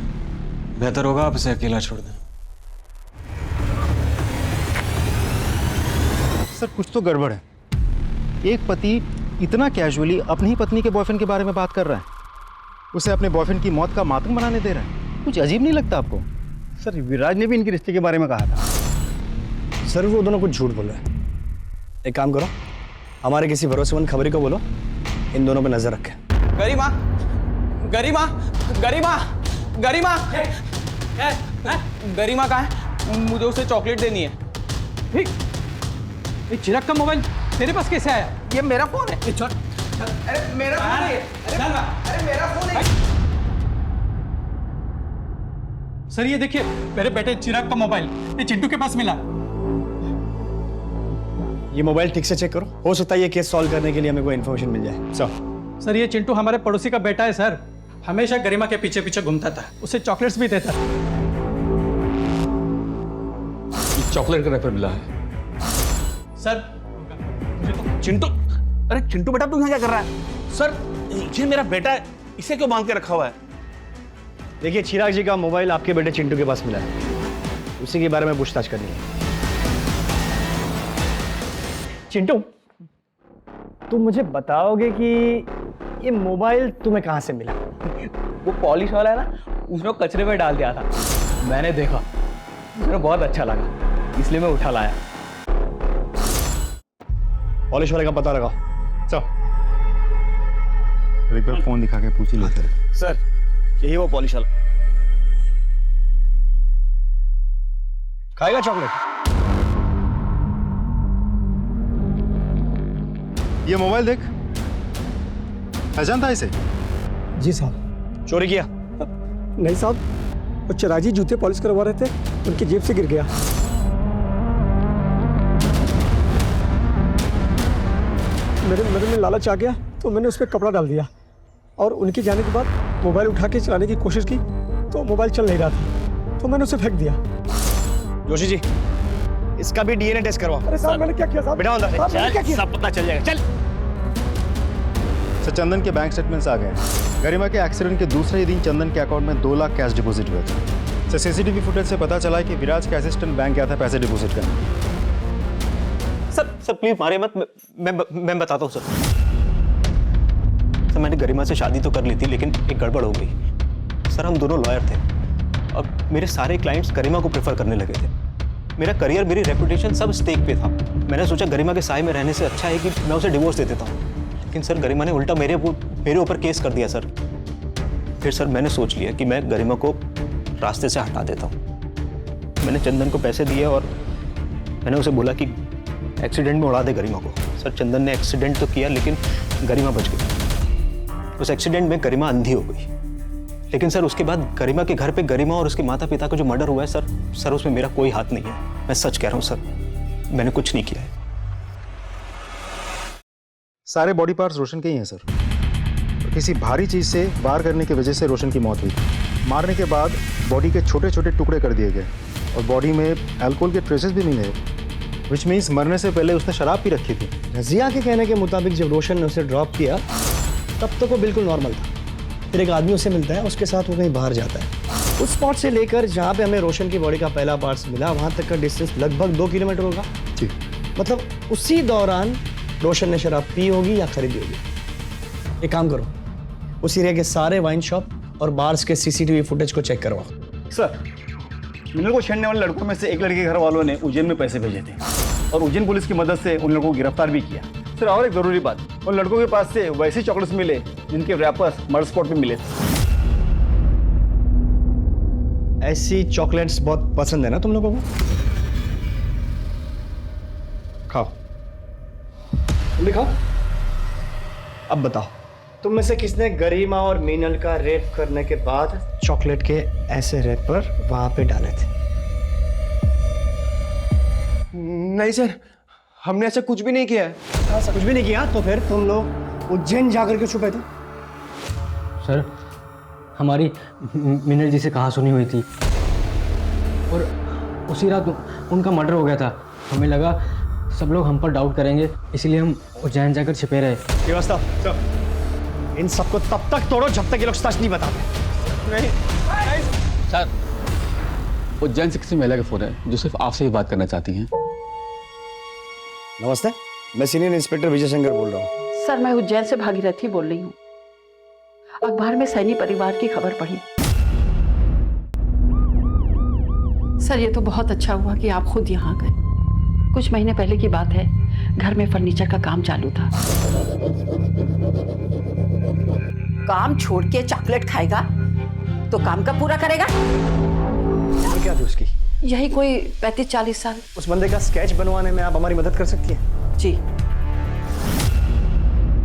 बेहतर होगा आप इसे अकेला छोड़ दें। सर कुछ तो गड़बड़ है। एक पति इतना कैजुअली अपनी ही पत्नी के बॉयफ्रेंड के बारे में बात कर रहा है, उसे अपने बॉयफ्रेंड की मौत का मातम बनाने दे रहा है। कुछ अजीब नहीं लगता आपको? सर विराज ने भी इनके रिश्ते के बारे में कहा था। सर वो दोनों कुछ झूठ बोल रहे हैं। एक काम करो, हमारे किसी भरोसेमंद खबरी को बोलो इन दोनों पे नजर रखें। गरिमा, गरिमा, गरिमा, गरिमा, गरिमा कहाँ है? मुझे उसे चॉकलेट देनी है। ये चिराग का मोबाइल तेरे पास कैसे आया? ये मेरा फोन है। अरे मेरा फोन है। अरे मेरा फोन है। सर ये देखिए मेरे बेटे चिराग का मोबाइल, ये चिंटू के पास मिला। ये मोबाइल ठीक से चेक करो, हो सकता है ये केस सॉल्व करने के लिए हमें कोई इन्फॉर्मेशन मिल जाए। सर सर ये चिंटू हमारे पड़ोसी का बेटा है सर, हमेशा गरिमा के पीछे पीछे घूमता था, उसे चॉकलेट्स भी देता। चॉकलेट का रैपर मिला है सर। चिंटू, अरे चिंटू बेटा तू यहाँ क्या कर रहा है? सर ये मेरा बेटा है, इसे क्यों बांध के रखा हुआ है? देखिए चिराग जी का मोबाइल आपके बेटे चिंटू के पास मिला है, उसी के बारे में पूछताछ करनी है। चिंटू, तुम मुझे बताओगे कि ये मोबाइल तुम्हें कहाँ से मिला? वो पॉलिश वाला है ना, उसने कचरे में डाल दिया था, मैंने देखा, मुझे बहुत अच्छा लगा, इसलिए मैं उठा लाया। पॉलिश वाले का पता लगाओ। चल एक बार फोन दिखा के पूछ ही लेते हैं। सर यही वो पॉलिश वाला। खाएगा चॉकलेट? ये मोबाइल देख, पहचानता है इसे? जी साहब। चोरी किया? नहीं साहब, वो चिराग जी जूते पॉलिश करवा रहे थे, उनकी जेब से गिर गया। मेरे में लालच आ गया तो मैंने उस पर कपड़ा डाल दिया और उनके जाने के बाद मोबाइल उठा के चलाने की कोशिश की तो मोबाइल चल नहीं रहा था, तो मैंने उसे फेंक दिया। जोशी जी, इसका भी डीएनए टेस्ट करवाओ। अरे साहब मैंने क्या किया साहब? बेटा अंदर चल, सब पता चल जाएगा। चल। सर चंदन के बैंक स्टेटमेंट्स आ गए हैं। गरिमा के एक्सीडेंट के दूसरे ही दिन चंदन के अकाउंट में 2 लाख कैश डिपॉजिट हुए थे। सर सीसीटीवी फुटेज से पता चला है कि विराज के असिस्टेंट बैंक गया था पैसे डिपॉजिट करने। सर प्लीज मारे मत, मैं बताता हूँ सर। मैंने गरिमा से शादी तो कर ली थी, लेकिन एक गड़बड़ हो गई। सर हम दोनों लॉयर थे, अब मेरे सारे क्लाइंट्स गरिमा को प्रेफर करने लगे थे। मेरा करियर, मेरी रेपुटेशन सब स्टेक पे था। मैंने सोचा गरिमा के साए में रहने से अच्छा है कि मैं उसे डिवोर्स दे देता हूँ, लेकिन सर गरिमा ने उल्टा मेरे ऊपर केस कर दिया सर। फिर सर मैंने सोच लिया कि मैं गरिमा को रास्ते से हटा देता हूँ। मैंने चंदन को पैसे दिए और मैंने उसे बोला कि एक्सीडेंट में उड़ा दे गरिमा को। सर चंदन ने एक्सीडेंट तो किया, लेकिन गरिमा बच गई। उस एक्सीडेंट में गरिमा अंधी हो गई, लेकिन सर उसके बाद गरिमा के घर पे गरिमा और उसके माता पिता का जो मर्डर हुआ है सर उसमें मेरा कोई हाथ नहीं है। मैं सच कह रहा हूँ सर, मैंने कुछ नहीं किया है। सारे बॉडी पार्ट्स रोशन के ही हैं सर। तो किसी भारी चीज से वार करने की वजह से रोशन की मौत हुई। मारने के बाद बॉडी के छोटे छोटे टुकड़े कर दिए गए और बॉडी में अल्कोहल के ट्रेसेस भी मिले, विच मीन्स मरने से पहले उसने शराब पी रखी थी। रजिया के कहने के मुताबिक जब रोशन ने उसे ड्रॉप किया तब तक वो बिल्कुल नॉर्मल था। फिर एक आदमी उसे मिलता है, उसके साथ वो कहीं बाहर जाता है। उस स्पॉट से लेकर जहाँ पे हमें रोशन की बॉडी का पहला पार्ट्स मिला, वहाँ तक का डिस्टेंस लगभग 2 किलोमीटर होगा। जी। मतलब उसी दौरान रोशन ने शराब पी होगी या खरीदी होगी। एक काम करो, उस एरिया के सारे वाइन शॉप और बार्स के सीसीटीवी फुटेज को चेक करवाओ। सर, मिनल को छेड़ने वाले लड़कों में से एक लड़के के घर वालों ने उज्जैन में पैसे भेजे थे और उज्जैन पुलिस की मदद से उन लोगों को गिरफ्तार भी किया। सर और एक जरूरी बात, उन लड़कों के पास से वैसे चॉकलेट्स मिले जिनके रैपर्स मर्डर स्पॉट पे मिले थे। ऐसी चॉकलेट्स बहुत पसंद है ना तुम लोगों को? खाओ, जल्दी खाओ। अब बताओ, तुम में से किसने गरिमा और मीनल का रेप करने के बाद चॉकलेट के ऐसे रैपर वहां पे डाले थे? नहीं सर, हमने ऐसा कुछ भी नहीं किया है। कुछ भी नहीं किया तो फिर तुम लोग उज्जैन जाकर के छुपे थे? सर हमारी मीनल जी से कहाँ सुनी हुई थी और उसी रात उनका मर्डर हो गया था। हमें लगा सब लोग हम पर डाउट करेंगे, इसीलिए हम उज्जैन जाकर छिपे रहे। व्यवस्था इन सबको तब तक तोड़ो जब तक ये लोग सच नहीं बताते। नहीं सर, उज्जैन से किसी महिला का फोन है जो सिर्फ आपसे ही बात करना चाहती हैं। नमस्ते, मैं सीनियर इंस्पेक्टर विजय शंकर बोल रहा हूँ। सर मैं उज्जैन से भागीरथी बोल रही हूँ। अखबार में सैनी परिवार की खबर पढ़ी। सर ये तो बहुत अच्छा हुआ कि आप खुद यहाँ गए। कुछ महीने पहले की बात है, घर में फर्नीचर का काम चालू था। काम छोड़ के चॉकलेट खाएगा तो काम कब पूरा करेगा? क्या थी उसकी? यही कोई 35-40 साल। उस बंदे का स्केच बनवाने में आप हमारी मदद कर सकती हैं? जी।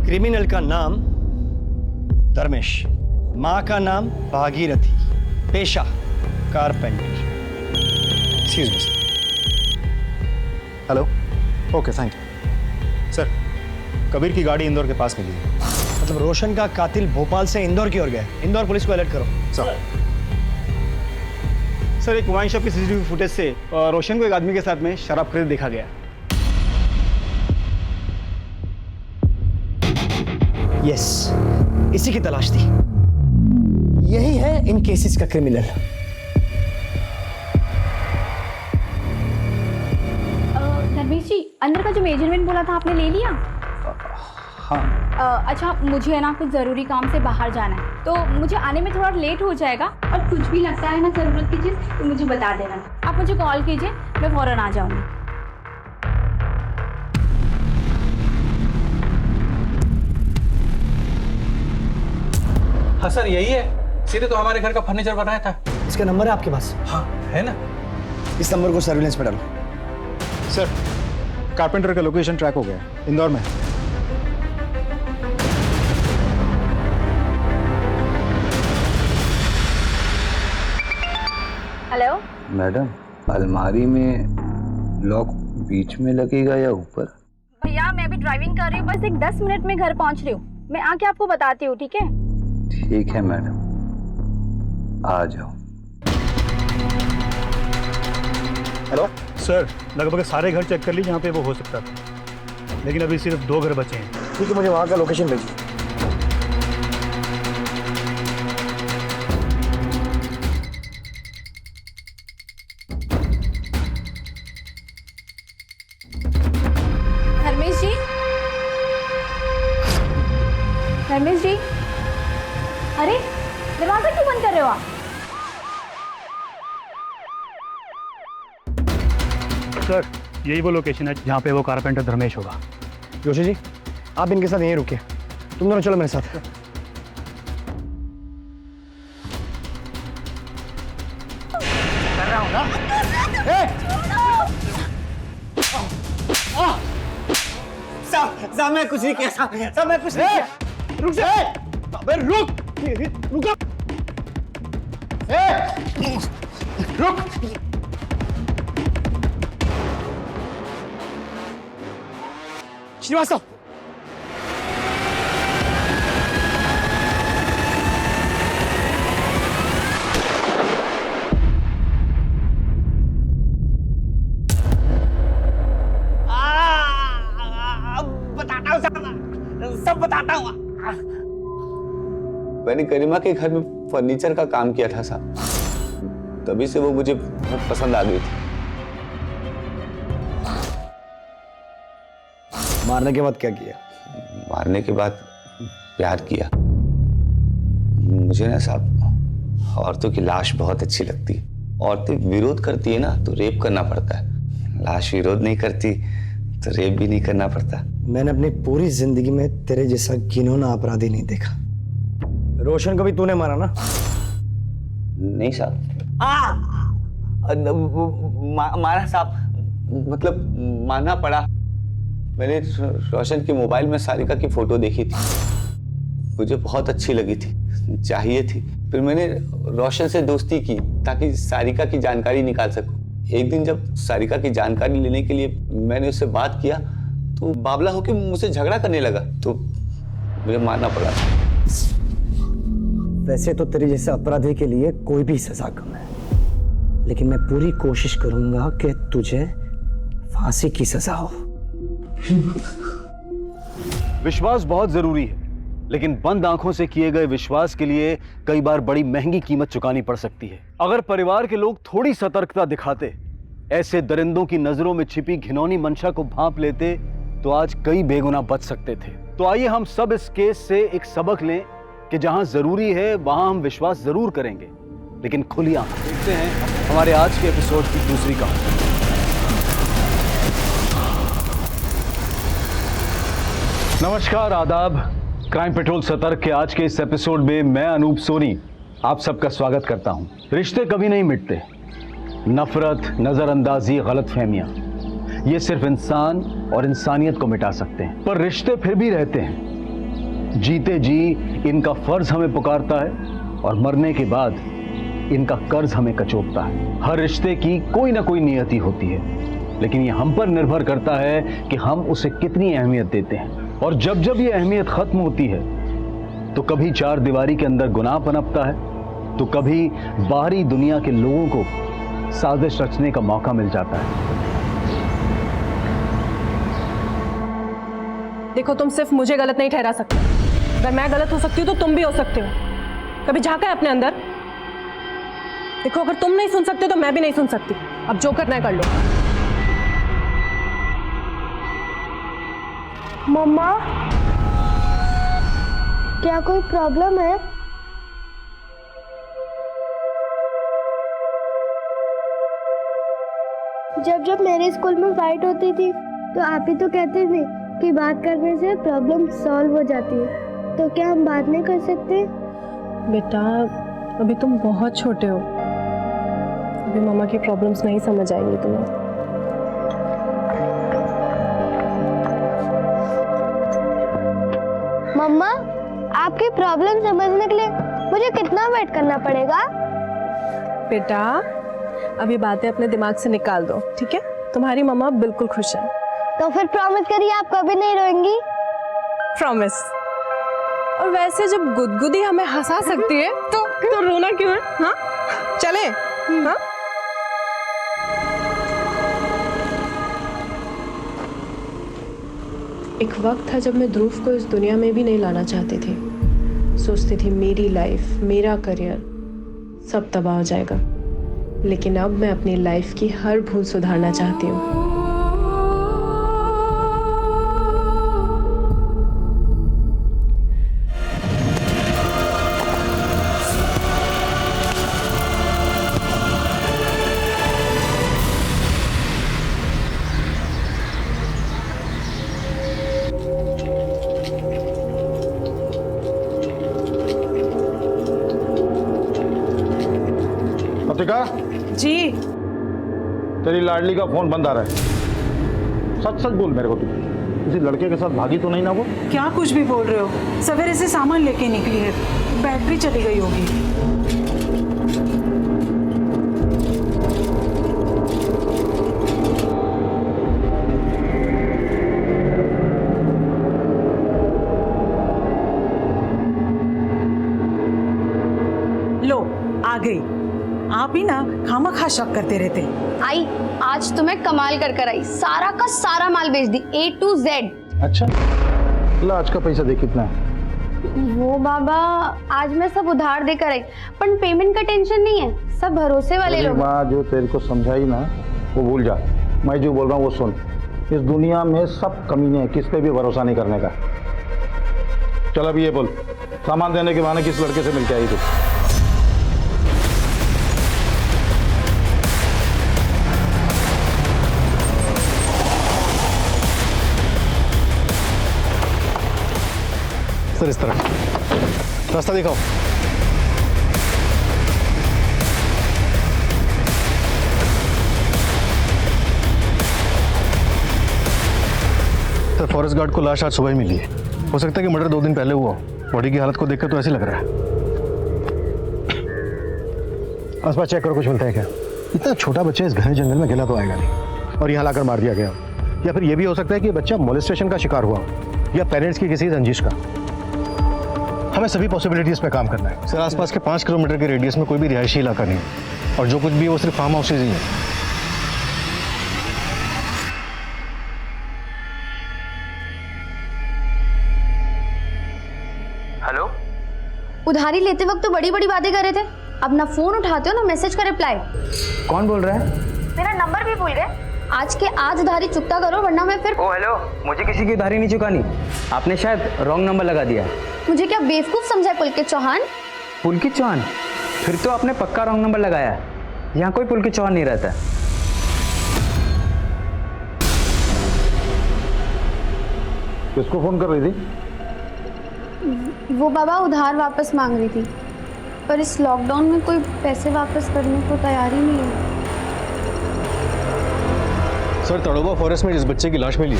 क्रिमिनल का नाम धर्मेश, माँ का नाम भागीरथी, पेशा carpenter. Excuse me. Hello, okay thank you. Sir, Kabir की गाड़ी इंदौर के पास मिली है। मतलब रोशन का कातिल भोपाल से इंदौर की ओर गया। इंदौर पुलिस को अलर्ट करो। सर एक वाइन शॉप की सीसीटीवी फुटेज से रोशन को एक आदमी के साथ में शराब खरीद देखा गया। यस, इसी की तलाश थी। यही है इन केसेस का क्रिमिनल। धर्मेश जी, अंदर का जो मेजरमेंट बोला था आपने ले लिया? हाँ। अच्छा, मुझे है ना कुछ ज़रूरी काम से बाहर जाना है, तो मुझे आने में थोड़ा लेट हो जाएगा। और कुछ भी लगता है ना ज़रूरत की चीज़ तो मुझे बता देना। आप मुझे कॉल कीजिए, मैं फ़ौरन आ जाऊँगी। हाँ सर, यही है। सीधे तो हमारे घर का फर्नीचर बनाया था। इसका नंबर है आपके पास? हाँ है ना। इस नंबर को सर्विलेंस पे डालो। सर कारपेंटर का लोकेशन ट्रैक हो गया, इंदौर में। हेलो मैडम, अलमारी में लॉक बीच में लगेगा या ऊपर? भैया, मैं अभी ड्राइविंग कर रही हूँ, बस एक 10 मिनट में घर पहुँच रही हूँ। मैं आके आपको बताती हूँ, ठीक है? ठीक है मैडम, आ जाओ। हेलो सर लगभग सारे घर चेक कर ली जहाँ पे वो हो सकता था, लेकिन अभी सिर्फ 2 घर बचे हैं। ठीक है, मुझे वहाँ का लोकेशन भेजिए। धर्मेश जी, धर्मेश जी, अरे दरवाजा क्यों बंद कर रहे हो आप? सर यही वो लोकेशन है जहाँ पे वो कारपेंटर धर्मेश होगा। जोशी जी, आप इनके साथ यहीं रुकिए। तुम दोनों चलो मेरे साथ। कर रहा हूँ ना। साहब मैं कुछ नहीं किया। साहब मैं कुछ नहीं किया। रुक जा। अबे रुक। रुक। रुक। श्रीवास्तव, बताता हूँ सब बताता हूँ। मैंने गरिमा के घर में फर्नीचर का काम किया था साहब, तभी से वो मुझे बहुत पसंद आ गई थी। मारने के बाद क्या किया? मारने के बाद प्यार किया। मुझे ना साहब औरतों की लाश बहुत अच्छी लगती है। औरतें विरोध करती है ना तो रेप करना पड़ता है, लाश विरोध नहीं करती तो रेप भी नहीं करना पड़ता। मैंने अपनी पूरी जिंदगी में तेरे जैसा घिनौना अपराधी नहीं देखा। रोशन को भी तूने मारा ना? नहीं साहब। मारा साहब, मतलब मारना पड़ा। मैंने रोशन के मोबाइल में सारिका की फोटो देखी थी, मुझे बहुत अच्छी लगी थी, चाहिए थी। फिर मैंने रोशन से दोस्ती की ताकि सारिका की जानकारी निकाल सकूं। एक दिन जब सारिका की जानकारी लेने के लिए मैंने उससे बात किया तो बावला होकर मुझसे झगड़ा करने लगा, तो मुझे मारना पड़ा। वैसे तो तेरे जैसे अपराधी के लिए कोई भी सजा कम है, लेकिन मैं पूरी कोशिश करूंगा कि तुझे फांसी की सजा हो। विश्वास बहुत जरूरी है, लेकिन बंद आंखों से किए गए विश्वास के लिए कई बार बड़ी महंगी कीमत चुकानी पड़ सकती है। अगर परिवार के लोग थोड़ी सतर्कता दिखाते, ऐसे दरिंदों की नजरों में छिपी घिनौनी मंशा को भांप लेते, तो आज कई बेगुनाह बच सकते थे। तो आइए हम सब इस केस से एक सबक लें कि जहां जरूरी है वहां हम विश्वास जरूर करेंगे, लेकिन खुली आंखें। देखते हैं हमारे आज के एपिसोड की दूसरी कहानी। नमस्कार, आदाब। क्राइम पेट्रोल सतर्क के आज के इस एपिसोड में मैं अनूप सोनी आप सबका स्वागत करता हूं। रिश्ते कभी नहीं मिटते। नफरत, नजरअंदाजी, गलतफहमियां, ये सिर्फ इंसान और इंसानियत को मिटा सकते हैं, पर रिश्ते फिर भी रहते हैं। जीते जी इनका फर्ज हमें पुकारता है और मरने के बाद इनका कर्ज हमें कचोटता है। हर रिश्ते की कोई ना कोई नियति होती है, लेकिन ये हम पर निर्भर करता है कि हम उसे कितनी अहमियत देते हैं। और जब जब ये अहमियत खत्म होती है, तो कभी चार दीवारी के अंदर गुनाह पनपता है, तो कभी बाहरी दुनिया के लोगों को साजिश रचने का मौका मिल जाता है। देखो, तुम सिर्फ मुझे गलत नहीं ठहरा सकते। अगर मैं गलत हो सकती हूँ तो तुम भी हो सकते हो। कभी झांका है अपने अंदर? देखो, अगर तुम नहीं सुन सकते तो मैं भी नहीं सुन सकती। अब जो करना है कर लो। मम्मा, क्या कोई प्रॉब्लम है? जब जब मेरे स्कूल में फाइट होती थी तो आप ही तो कहते थे कि बात करने से प्रॉब्लम सॉल्व हो जाती है, तो क्या हम बात नहीं कर सकते? बेटा, अभी तुम बहुत छोटे हो। अभी मामा की प्रॉब्लम्स नहीं समझ आएंगी तुम्हें। मम्मा, आपकी प्रॉब्लम समझने के लिए मुझे कितना वेट करना पड़ेगा? बेटा, अभी बातें अपने दिमाग से निकाल दो, ठीक है? तुम्हारी मम्मा बिल्कुल खुश है। तो फिर प्रॉमिस करिए आप कभी नहीं रोएंगी। प्रॉमिस। और वैसे जब गुदगुदी हमें हंसा सकती है तो रोना क्यों है? हाँ, चले। हाँ, एक वक्त था जब मैं ध्रुव को इस दुनिया में भी नहीं लाना चाहती थी। सोचती थी मेरी लाइफ, मेरा करियर सब तबाह हो जाएगा। लेकिन अब मैं अपनी लाइफ की हर भूल सुधारना चाहती हूँ। जी, तेरी लाडली का फोन बंद आ रहा है। सच सच बोल मेरे को, तू किसी लड़के के साथ भागी तो नहीं ना वो? क्या कुछ भी बोल रहे हो? सवेरे से सामान लेके निकली है, बैटरी चली गई होगी। लो, आ गई। आप ही ना खामखा शक करते रहते। आई, आज तो मैं कमाल कर आई। सारा का सारा माल बेच दी, A to Z। अच्छा, ला आज का पैसा दे कितना है? वो बाबा, आज मैं सब उधार देकर आई, पर पेमेंट का टेंशन नहीं है, सब भरोसे वाले लोग। माँ जो तेरे को समझाई ना वो भूल जा। मैं जो बोल रहा हूँ वो सुन। इस दुनिया में सब कमीने हैं, किस पे भी भरोसा नहीं करने का। चल अब ये बोल, सामान देने के बहाने किस लड़के से मिलके आई तू? सर इस तरफ रास्ता दिखाओ। सर फॉरेस्ट गार्ड को लाश आज सुबह ही मिली है। हो सकता है कि मर्डर 2 दिन पहले हुआ। बॉडी की हालत को देखकर तो ऐसे लग रहा है। आसपास चेक करो, कुछ मिलता है क्या? इतना छोटा बच्चा इस घने जंगल में अकेला तो आएगा नहीं, और यहाँ लाकर मार दिया गया। या फिर यह भी हो सकता है कि बच्चा मोलेस्टेशन का शिकार हुआ या पेरेंट्स की किसी रंजिश का। हमें सभी पॉसिबिलिटीज पे काम करना है। सर आसपास के 5 किलोमीटर के रेडियस में कोई भी रिहायशी इलाका नहीं है, और जो कुछ भी है वो सिर्फ फार्म हाउसेज ही है। हेलो, उधारी लेते वक्त तो बड़ी बड़ी बातें कर रहे थे, अब ना फोन उठाते हो ना मैसेज का रिप्लाई। कौन बोल रहा है? मेरा नंबर भी भूल गए। आज के आज उधारी चुकता करो, वरना मैं फिर। ओ हेलो, मुझे किसी की उधारी नहीं चुकानी। आपने शायद रॉन्ग नंबर लगा दिया। मुझे क्या बेवकूफ समझा पुलकित चौहान? पुलकित चौहान? फिर तो आपने पक्का रॉन्ग नंबर लगाया। यहाँ कोई पुलकित चौहान नहीं रहता। किसको फोन कर रही थी? वो बाबा उधार वापस मांग रही थी, पर इस लॉकडाउन में कोई पैसे वापस करने को तैयार ही नहीं है। सर तड़ोबा फॉरेस्ट में जिस बच्चे की लाश मिली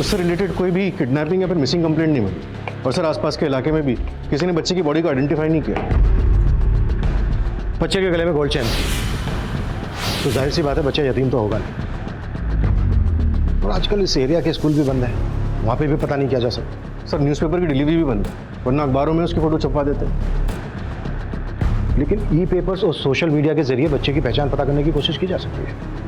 उससे रिलेटेड कोई भी किडनैपिंग या फिर मिसिंग कंप्लेंट नहीं मिली। और सर आसपास के इलाके में भी किसी ने बच्चे की बॉडी को आइडेंटिफाई नहीं किया। बच्चे के गले में गोल्ड चेन, तो जाहिर सी बात है बच्चा यतीम तो होगा नहीं। और आजकल इस एरिया के स्कूल भी बंद है, वहाँ पे भी पता नहीं किया जा सकता। सर न्यूज़पेपर की डिलीवरी भी बंद है, वरना अखबारों में उसकी फ़ोटो छपवा देते। लेकिन ई पेपर्स और सोशल मीडिया के जरिए बच्चे की पहचान पता करने की कोशिश की जा सकती है।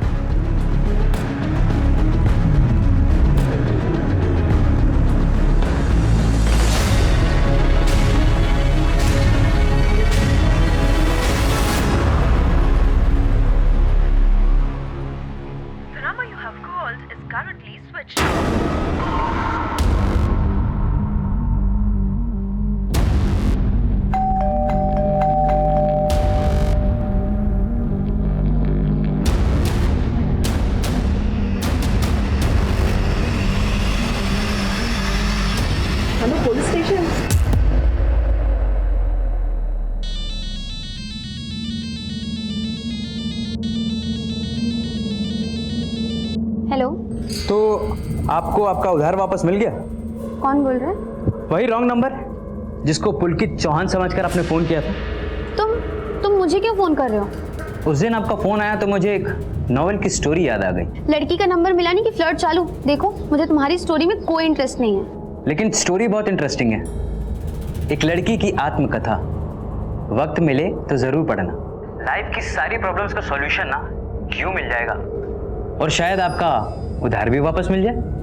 Hello police station. हेलो। तो आपको आपका उधार वापस मिल गया? कौन बोल रहा है? वही रॉन्ग नंबर जिसको पुलकित चौहान समझकर आपने फोन किया था। तुम मुझे क्यों फोन कर रहे हो? उस दिन आपका फोन आया तो मुझे एक नॉवेल की स्टोरी याद आ गई। लड़की का नंबर मिला नहीं कि फ्लर्ट चालू? देखो मुझे तुम्हारी स्टोरी में कोई इंटरेस्ट नहीं है। लेकिन स्टोरी बहुत इंटरेस्टिंग है। एक लड़की की आत्मकथा। वक्त मिले तो जरूर पढ़ना। लाइफ की सारी प्रॉब्लम्स का सॉल्यूशन ना क्यों मिल जाएगा, और शायद आपका उधार भी वापस मिल जाए।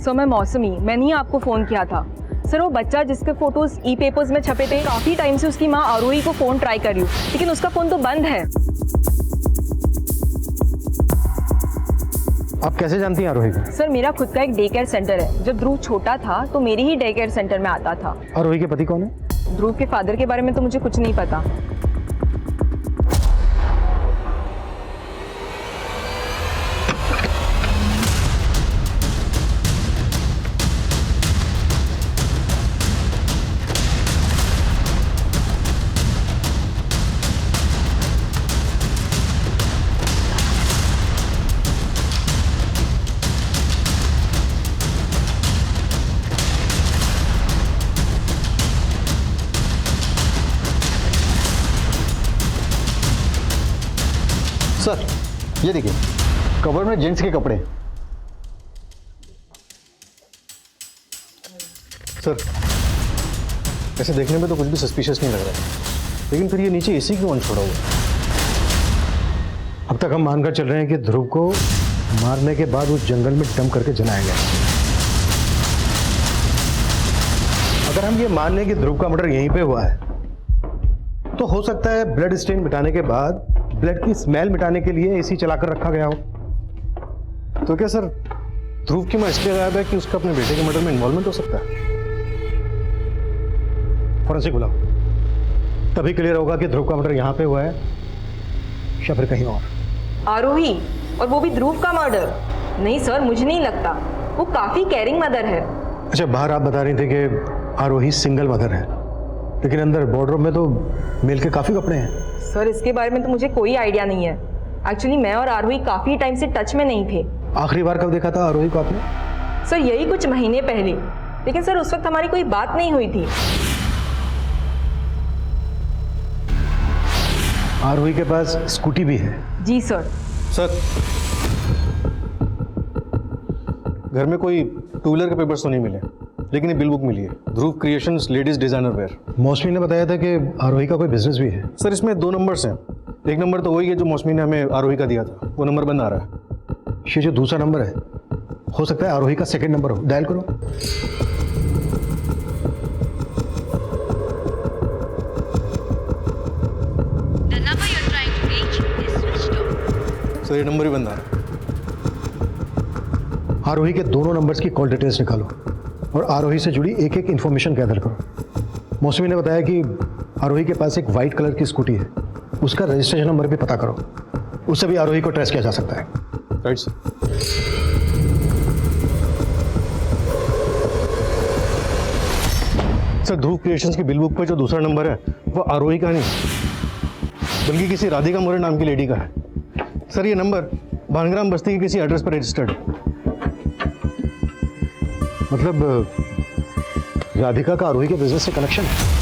सर मैं मौसमी, मैंने ही आपको फ़ोन किया था। सर वो बच्चा जिसके फोटोज ई पेपर्स में छपे थे, काफ़ी टाइम से उसकी माँ आरोही को फ़ोन ट्राई कर रही हूँ, लेकिन उसका फ़ोन तो बंद है। आप कैसे जानती हैं आरोही को? सर मेरा खुद का एक डे केयर सेंटर है। जब ध्रुव छोटा था तो मेरे ही डे केयर सेंटर में आता था। आरोही के पति कौन है? ध्रुव के फादर के बारे में तो मुझे कुछ नहीं पता। सर ये देखिए, कवर में जेंट्स के कपड़े। सर ऐसे देखने में तो कुछ भी सस्पिशियस नहीं लग रहा है, लेकिन फिर ये नीचे एसी क्यों ऑन छोड़ा हुआ? अब तक हम मानकर चल रहे हैं कि ध्रुव को मारने के बाद उस जंगल में डंप करके जलाया गया। अगर हम ये मान लें कि ध्रुव का मर्डर यहीं पे हुआ है, तो हो सकता है ब्लड स्टेन मिटाने के बाद ब्लड की स्मेल मिटाने के लिए एसी चलाकर रखा गया हो। तो क्या सर ध्रुव की मां इसलिए गायब है कि उसका अपने बेटे के मर्डर में इन्वॉल्वमेंट हो सकता है? फॉरेंसिक बुलाओ, तभी क्लियर होगा कि ध्रुव का मर्डर यहाँ पे हुआ है या फिर कहीं और। आरोही, और वो भी ध्रुव का मर्डर? नहीं सर, मुझे नहीं लगता। वो काफ़ी केयरिंग मदर है। अच्छा, बाहर आप बता रही थी कि आरोही सिंगल मदर है, लेकिन अंदर वार्डरोब में तो मेल के काफ़ी कपड़े हैं। सर इसके बारे में तो मुझे कोई आइडिया नहीं है। एक्चुअली मैं और आरोही काफ़ी टाइम से टच में नहीं थे। आखिरी बार कब देखा था आरोही को आपने? सर यही कुछ महीने पहले, लेकिन सर उस वक्त हमारी कोई बात नहीं हुई थी। आरोही के पास स्कूटी भी है? जी सर। सर घर में कोई टू व्हीलर के पेपर्स तो नहीं मिले, लेकिन ये बिल बुक मिली है, ध्रुव क्रिएशंस लेडीज डिजाइनर वेयर। मौसमी ने बताया था कि आरोही का कोई बिजनेस भी है। सर इसमें 2 नंबर्स हैं। एक नंबर तो वही है जो मौसमी ने हमें आरोही का दिया था, वो नंबर बंद आ रहा है। ये जो दूसरा नंबर है, हो सकता है आरोही का सेकंड नंबर हो। डायल करो। सर ये नंबर ही बंद आ रहा है। आरोही के दोनों नंबर्स की कॉल डिटेल्स निकालो और आरोही से जुड़ी एक एक इन्फॉर्मेशन गैदर करो। मौसमी ने बताया कि आरोही के पास एक वाइट कलर की स्कूटी है, उसका रजिस्ट्रेशन नंबर भी पता करो, उससे भी आरोही को ट्रेस किया जा सकता है। Right sir. सर ध्रुव क्रिएशंस की बिल बुक पर जो दूसरा नंबर है वो आरोही का नहीं, बल्कि किसी राधिका मोरे नाम की लेडी का है। सर ये नंबर भानग्राम बस्ती के किसी एड्रेस पर रजिस्टर्ड है। मतलब राधिका का आरोही के बिजनेस से कनेक्शन है।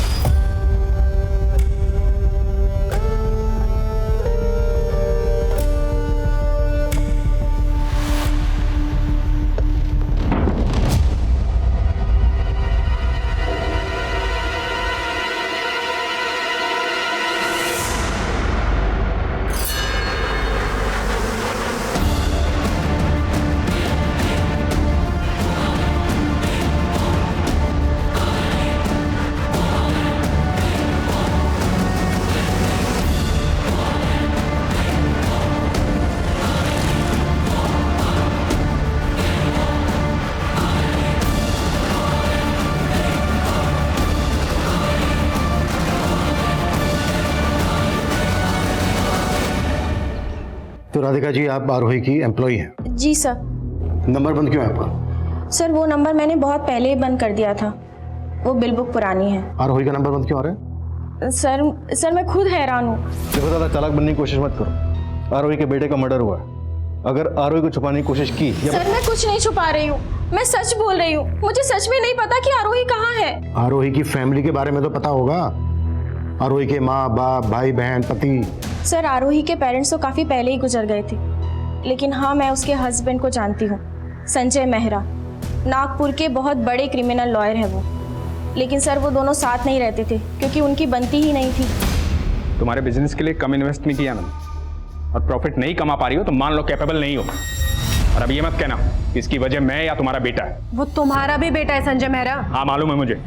तो राधिका जी, आप आरोही की एम्प्लॉई हैं? जी सर। नंबर बंद क्यों है आपका? सर वो नंबर मैंने बहुत पहले ही बंद कर दिया था, वो बिल बुक पुरानी है। आरोही का नंबर बंद क्यों आ रहा है? सर मैं खुद हैरान हूँ। देखो, ज़्यादा चालाक बनने की कोशिश मत करो। आरोही के बेटे का मर्डर हुआ है। अगर आरोही को छुपाने की कोशिश की सर मैं कुछ नहीं छुपा रही हूँ, मैं सच बोल रही हूँ। मुझे सच में नहीं पता कि आरोही कहाँ है। आरोही की फैमिली के बारे में तो पता होगा। आरोही के माँ बाप, भाई बहन, पति। सर आरोही के पेरेंट्स तो काफ़ी पहले ही गुजर गए थे, लेकिन हाँ मैं उसके हस्बैंड को जानती हूँ, संजय मेहरा। नागपुर के बहुत बड़े क्रिमिनल लॉयर है वो। लेकिन सर वो दोनों साथ नहीं रहते थे क्योंकि उनकी बनती ही नहीं थी। तुम्हारे बिजनेस के लिए कम इन्वेस्ट नहीं किया ना, और प्रॉफिट नहीं कमा पा रही हो तो मान लो कैपेबल नहीं हो। और अब ये मत कहना कि इसकी वजह मैं या तुम्हारा बेटा है। वो तुम्हारा भी बेटा है संजय मेहरा। हाँ मालूम है मुझे,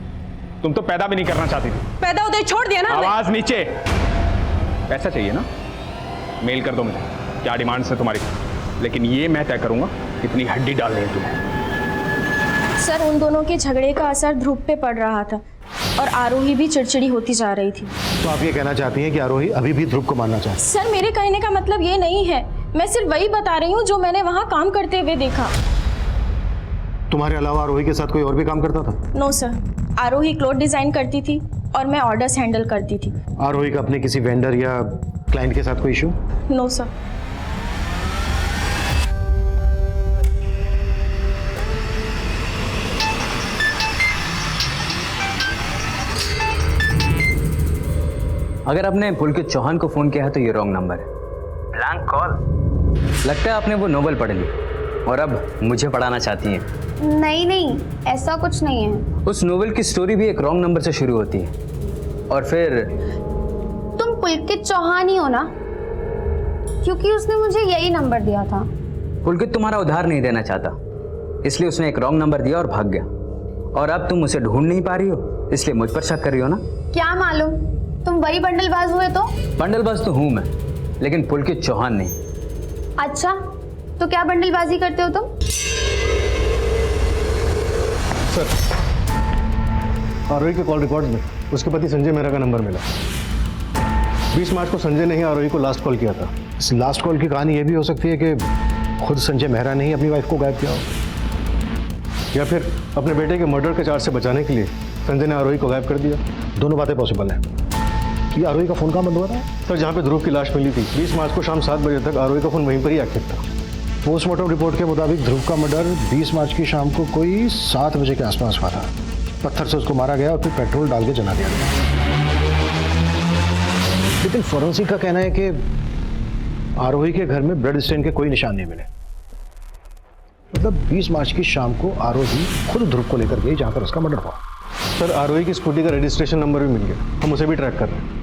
तुम तो पैदा भी नहीं करना चाहती थी। पैदा होते ही छोड़ दिया ना। आवाज नीचे। पैसा चाहिए ना, मेल कर दो मुझे, क्या डिमांड्स है तुम्हारी, लेकिन ये मैं तय करूंगा कितनी हड्डी डालनी है तुम्हें। सर उन दोनों के झगड़े का असर ध्रुव पे पड़ रहा था और आरोही भी चिड़चिड़ी होती जा रही थी। तो आप ये कहना चाहती हैं कि आरोही अभी भी ध्रुव को मारना चाहती है? सर मेरे कहने का मतलब ये नहीं है, मैं सिर्फ वही बता रही हूँ जो मैंने वहाँ काम करते हुए देखा। तुम्हारे अलावा आरोही के साथ कोई और भी काम करता था? नो सर, आरोही क्लोथ डिजाइन करती थी और मैं ऑर्डर्स हैंडल करती थी। आरोही का अपने किसी वेंडर या क्लाइंट के साथ कोई इशू? No sir. अगर आपने पुलकित चौहान को फोन किया है तो ये रॉन्ग नंबर है। Blank call. लगता है आपने वो नोवेल पढ़ ली और अब मुझे पढ़ाना चाहती हैं। नहीं नहीं, ऐसा कुछ नहीं है। उस नोवेल की स्टोरी भी एक रॉन्ग नंबर से शुरू होती है और फिर तुम पुलकित चौहान ही हो ना? क्योंकि उसने मुझे यही नंबर दिया था। पुलकित तुम्हारा उधार नहीं देना चाहता, इसलिए उसने एक रॉन्ग नंबर दिया और भाग गया। और अब तुम उसे ढूंढ नहीं पा रही हो, इसलिए मुझ पर शक कर रही हो ना? क्या मालूम, तुम वही बंडलबाज हुए तो? बंडलबाज तो हूं मैं, लेकिन पुलकित चौहान नहीं। अच्छा, तो क्या बंडलबाजी करते हो तुम? सर, आरोही के कॉल रिकॉर्ड्स में उसके पति संजय मेहरा का नंबर मिला। 20 मार्च को संजय ने ही आरोही को लास्ट कॉल किया था। इस लास्ट कॉल की कहानी यह भी हो सकती है कि खुद संजय मेहरा ने ही अपनी वाइफ को गायब किया हो, या फिर अपने बेटे के मर्डर के चार्ज से बचाने के लिए संजय ने आरोही को गायब कर दिया। दोनों बातें पॉसिबल हैं। कि आरोही का फोन कहाँ बंद हुआ था? सर, जहाँ पे ध्रुव की लाश मिली थी 20 मार्च को शाम 7 बजे तक आरोही का फोन वहीं पर ही एक्टिव था। पोस्टमार्टम रिपोर्ट के मुताबिक ध्रुव का मर्डर 20 मार्च की शाम को कोई 7 बजे के आसपास हुआ था। पत्थर से उसको मारा गया और फिर पेट्रोल डाल के जला दिया गया। लेकिन फॉरेंसिक का कहना है कि आरोही के घर में ब्लड स्टेन के कोई निशान नहीं मिले। मतलब 20 मार्च की शाम को आरोही खुद ध्रुव को लेकर गई जहाँ पर उसका मर्डर हुआ। सर, आरोही की स्कूटी का रजिस्ट्रेशन नंबर भी मिल गया, हम उसे भी ट्रैक कर रहे हैं।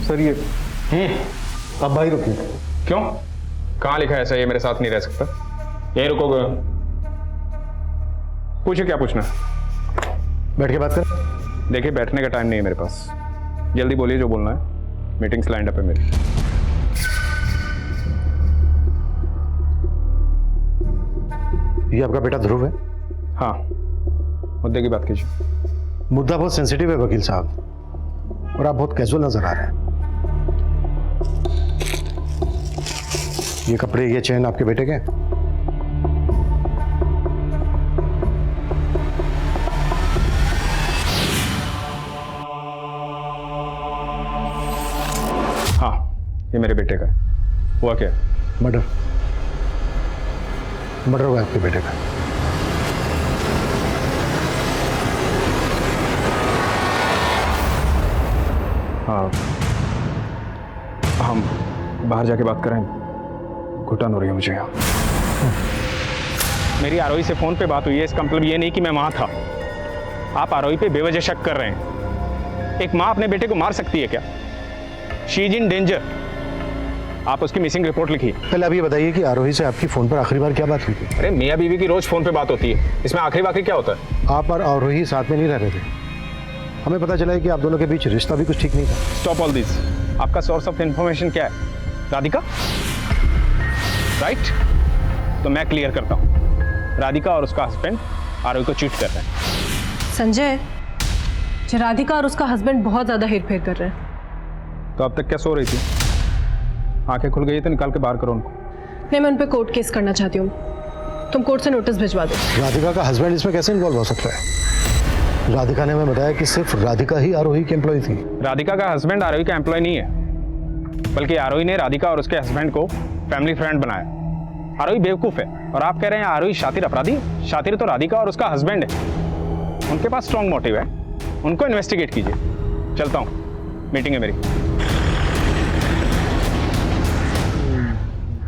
सर ये आप भाई रुकिए। क्यों? कहाँ लिखा है ऐसा ये मेरे साथ नहीं रह सकता? यहीं रुकोगे? पूछे क्या पूछना? बैठ के बात कर। देखिए, बैठने का टाइम नहीं है मेरे पास, जल्दी बोलिए जो बोलना है, मीटिंग्स लाइंड अप है मेरी। ये आपका बेटा ध्रुव है? हाँ, मुद्दे की बात कीजिए। मुद्दा बहुत सेंसिटिव है वकील साहब, और आप बहुत कैजुअल नजर आ रहे हैं। ये कपड़े, ये चेन आपके बेटे के? हाँ, ये मेरे बेटे का। हुआ क्या? मर्डर हुआ आपके बेटे का। हाँ, हम बाहर जाके बात करें, घुटन हो रही है मुझे यहाँ। मेरी आरोही से फोन पे बात हुई है, इसका मतलब ये नहीं कि मैं वहां था। आप आरोही पे बेवजह शक कर रहे हैं। एक माँ अपने बेटे को मार सकती है क्या? She is in danger. आप उसकी मिसिंग रिपोर्ट लिखिए। पहले आप ये बताइए कि आरोही से आपकी फोन पर आखिरी बार क्या बात हुई थी? अरे मियाँ बीवी की रोज फोन पे बात होती है, इसमें आखिरी बाखिरी क्या होता है? आप और आरोही साथ में नहीं रह रहे थे। हमें पता चला है कि आप दोनों के बीच रिश्ता भी कुछ ठीक नहीं था। Stop all this. आपका सोर्स ऑफ इंफॉर्मेशन क्या है? राधिका, राइट? तो मैं क्लियर करता हूँ, राधिका और उसका हस्बैंड आरोही को चीट कर रहे हैं। संजय, राधिका और उसका हस्बैंड बहुत ज्यादा हेरफेर कर रहे हैं। तो अब तक क्या सो रही थी? आंखें खुल गई तो निकाल के बाहर करो उनको। मैं उन पर कोर्ट केस करना चाहती हूँ, तुम कोर्ट से नोटिस भिजवा दो। राधिका का हस्बैंड इसमें कैसे इन्वॉल्व हो सकता है? राधिका ने हमें बताया कि सिर्फ राधिका ही आरोही की एम्प्लॉय थी। राधिका का हस्बैंड आरोही का एम्प्लॉय नहीं है, बल्कि आरोही ने राधिका और उसके हस्बैंड को फैमिली फ्रेंड बनाया। आरोही बेवकूफ है और आप कह रहे हैं आरोही शातिर अपराधी? शातिर तो राधिका और उसका हस्बैंड है। उनके पास स्ट्रॉन्ग मोटिव है, उनको इन्वेस्टिगेट कीजिए। चलता हूँ, मीटिंग है मेरी।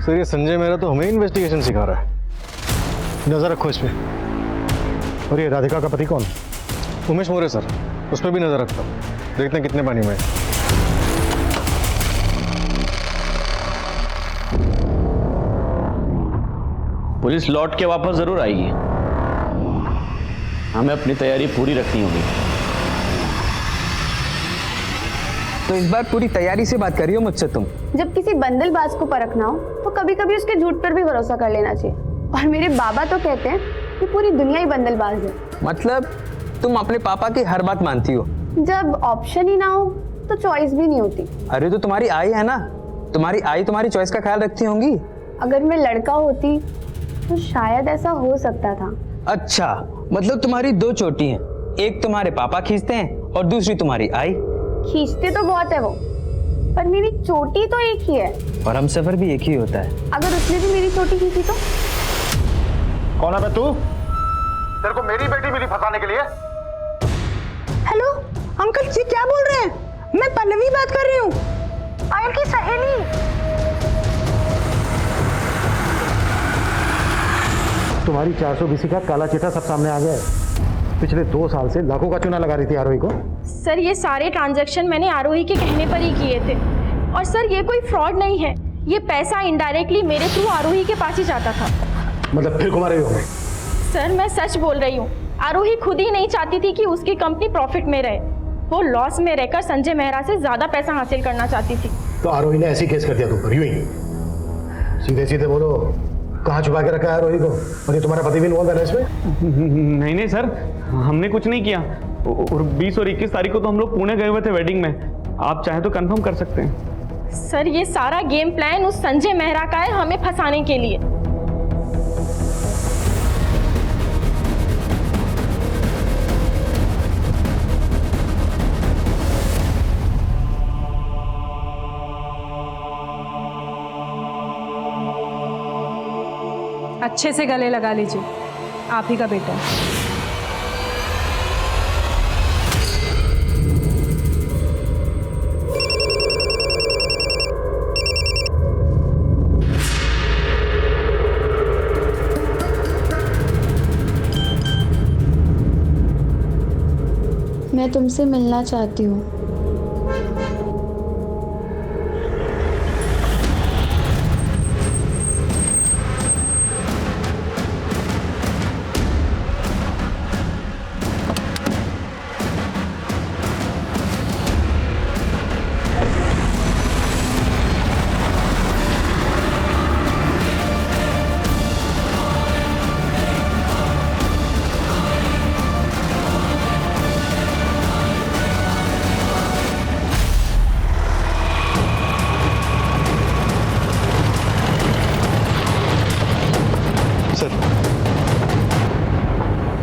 सर ये संजय मेहरा तो हमें इन्वेस्टिगेशन सिखा रहा है। नजर रखो इस पे। और ये राधिका का पति कौन? उमेश मोरे सर, उस पर भी नजर रखता हूँ, देखते हैं कितने पानी में है। पुलिस लौट के वापस जरूर आएगी, हमें अपनी तैयारी पूरी रखनी होगी। तो इस बार पूरी तैयारी से बात करियो मुझसे तुम। जब किसी बंदलबाज को परखना हो तो कभी कभी उसके झूठ पर भी भरोसा कर लेना चाहिए। और मेरे बाबा तो कहते हैं कि पूरी दुनिया ही बंदलबाज है। मतलब तुम अपने पापा की हर बात मानती हो? जब ऑप्शन ही ना हो तो चॉइस भी नहीं होती। अरे तो तुम्हारी आई है ना, तुम्हारी आई तुम्हारी चॉइस का ख्याल रखती होंगी। अगर मैं लड़का होती तो शायद ऐसा हो सकता था। अच्छा, मतलब तुम्हारी दो चोटी हैं, एक तुम्हारे पापा खींचते हैं और दूसरी तुम्हारी आई। खींचते तो बहुत है वो, पर मेरी चोटी तो एक ही है। और हम सफर भी एक ही होता है। अगर उसने भी मेरी चोटी खींची तो? कौन है बे तू? तेरे को मेरी बेटी मिली फंसाने के लिए? हेलो अंकल जी, क्या बोल रहे हैं? मैं पल्लवी बात कर रही हूँ, पायल की सहेली। तुम्हारी 420 का काला चिट्ठा सब सामने आ गया है। पिछले 2 साल से लाखों का चूना लगा रही थी आरोही को। सर ये सारे ट्रांजैक्शन मैंने आरोही के कहने पर ही किए थे। और सर ये कोई फ्रॉड नहीं है, ये पैसा इनडायरेक्टली मेरे थ्रू आरोही के पास ही जाता था। मतलब फिर घुमा रही हो? सर मैं सच बोल रही हूँ, आरोही खुद ही नहीं चाहती थी कि उसकी कंपनी प्रॉफिट में रहे। वो लॉस में रहकर संजय मेहरा से ज्यादा पैसा हासिल करना चाहती थी। तो आरोही ने ऐसी केस कर दिया तुम पर, यूं ही? सीधे सीधे बोलो, कहाँ छुपा के रखा है आरोही को? और ये तुम्हारा पति भी इन्वॉल्व है इसमें? नहीं सर, हमने कुछ नहीं किया। और 20 और 21 तारीख को तो हम लोग पुणे गए हुए थे वेडिंग में। आप चाहे तो कंफर्म कर सकते हैं। सर ये सारा गेम प्लान उस संजय मेहरा का है, हमें फंसाने के लिए। अच्छे से गले लगा लीजिए, आप ही का बेटा है। मैं तुमसे मिलना चाहती हूँ।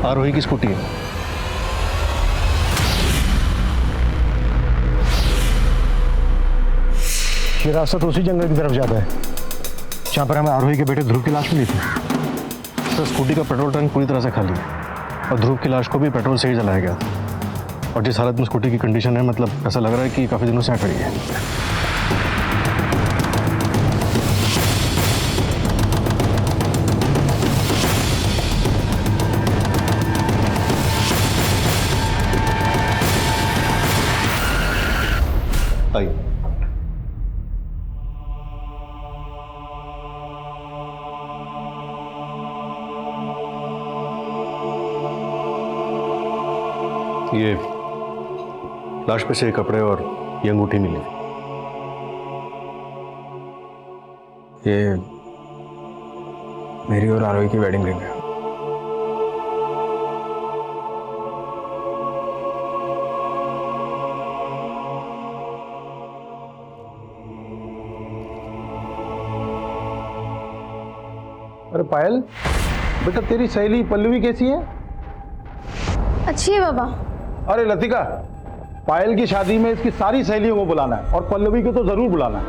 आरोही की स्कूटी है। ये रास्ता तो उसी जंगल की तरफ जाता है जहाँ पर हमें आरोही के बेटे ध्रुव की लाश मिली थी। तो स्कूटी का पेट्रोल टैंक पूरी तरह से खाली है और ध्रुव की लाश को भी पेट्रोल से ही जलाया गया। और जिस हालत में स्कूटी की कंडीशन है, मतलब ऐसा लग रहा है कि काफ़ी दिनों से यहाँ खड़ी है। आइए। ये लाश पे से कपड़े और ये अंगूठी मिली। ये मेरी और आरोही की वेडिंग रिंग है। अरे पायल, बेटा तेरी सहेली पल्लवी कैसी है? अच्छी है बाबा। अरे लतिका, पायल की शादी में इसकी सारी सहेलियों को बुलाना है और पल्लवी को तो जरूर बुलाना है।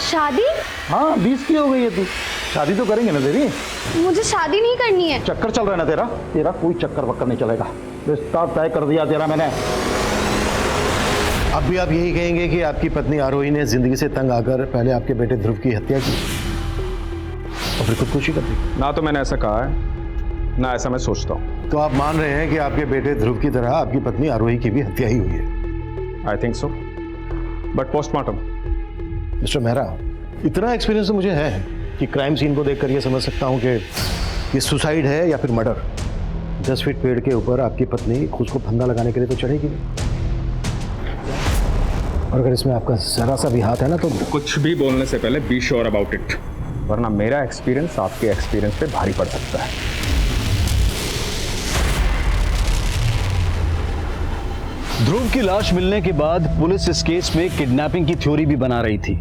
शादी? हाँ, 20 की हो गई है तू। शादी तो करेंगे ना तेरी? मुझे शादी नहीं करनी है। चक्कर चल रहा है ना तेरा? तेरा कोई चक्कर वक्कर नहीं चलेगा। रिश्ता तय कर दिया तेरा मैंने। अब भी आप यही कहेंगे कि आपकी पत्नी आरोही ने जिंदगी से तंग आकर पहले आपके बेटे ध्रुव की हत्या की और फिर खुदकुशी कर दी? ना तो मैंने ऐसा कहा है, ना ऐसा मैं सोचता हूँ। तो आप मान रहे हैं कि आपके बेटे ध्रुव की तरह आपकी पत्नी आरोही की भी हत्या ही हुई है? I think so, but postmortem. Mister Mehra, इतना एक्सपीरियंस तो मुझे है कि क्राइम सीन को देखकर ये समझ सकता हूँ कि ये सुसाइड है या फिर मर्डर। 10 फीट पेड़ के ऊपर आपकी पत्नी खुद को फंदा लगाने के लिए तो चढ़ेगी नहीं। और अगर इसमें आपका जरा सा भी हाथ है ना तो कुछ भी बोलने से पहले बी श्योर अबाउट इट, वरना मेरा एक्सपीरियंस आपके एक्सपीरियंस पे भारी पड़ सकता है। ध्रुव की लाश मिलने के बाद पुलिस इस केस में किडनैपिंग की थ्योरी भी बना रही थी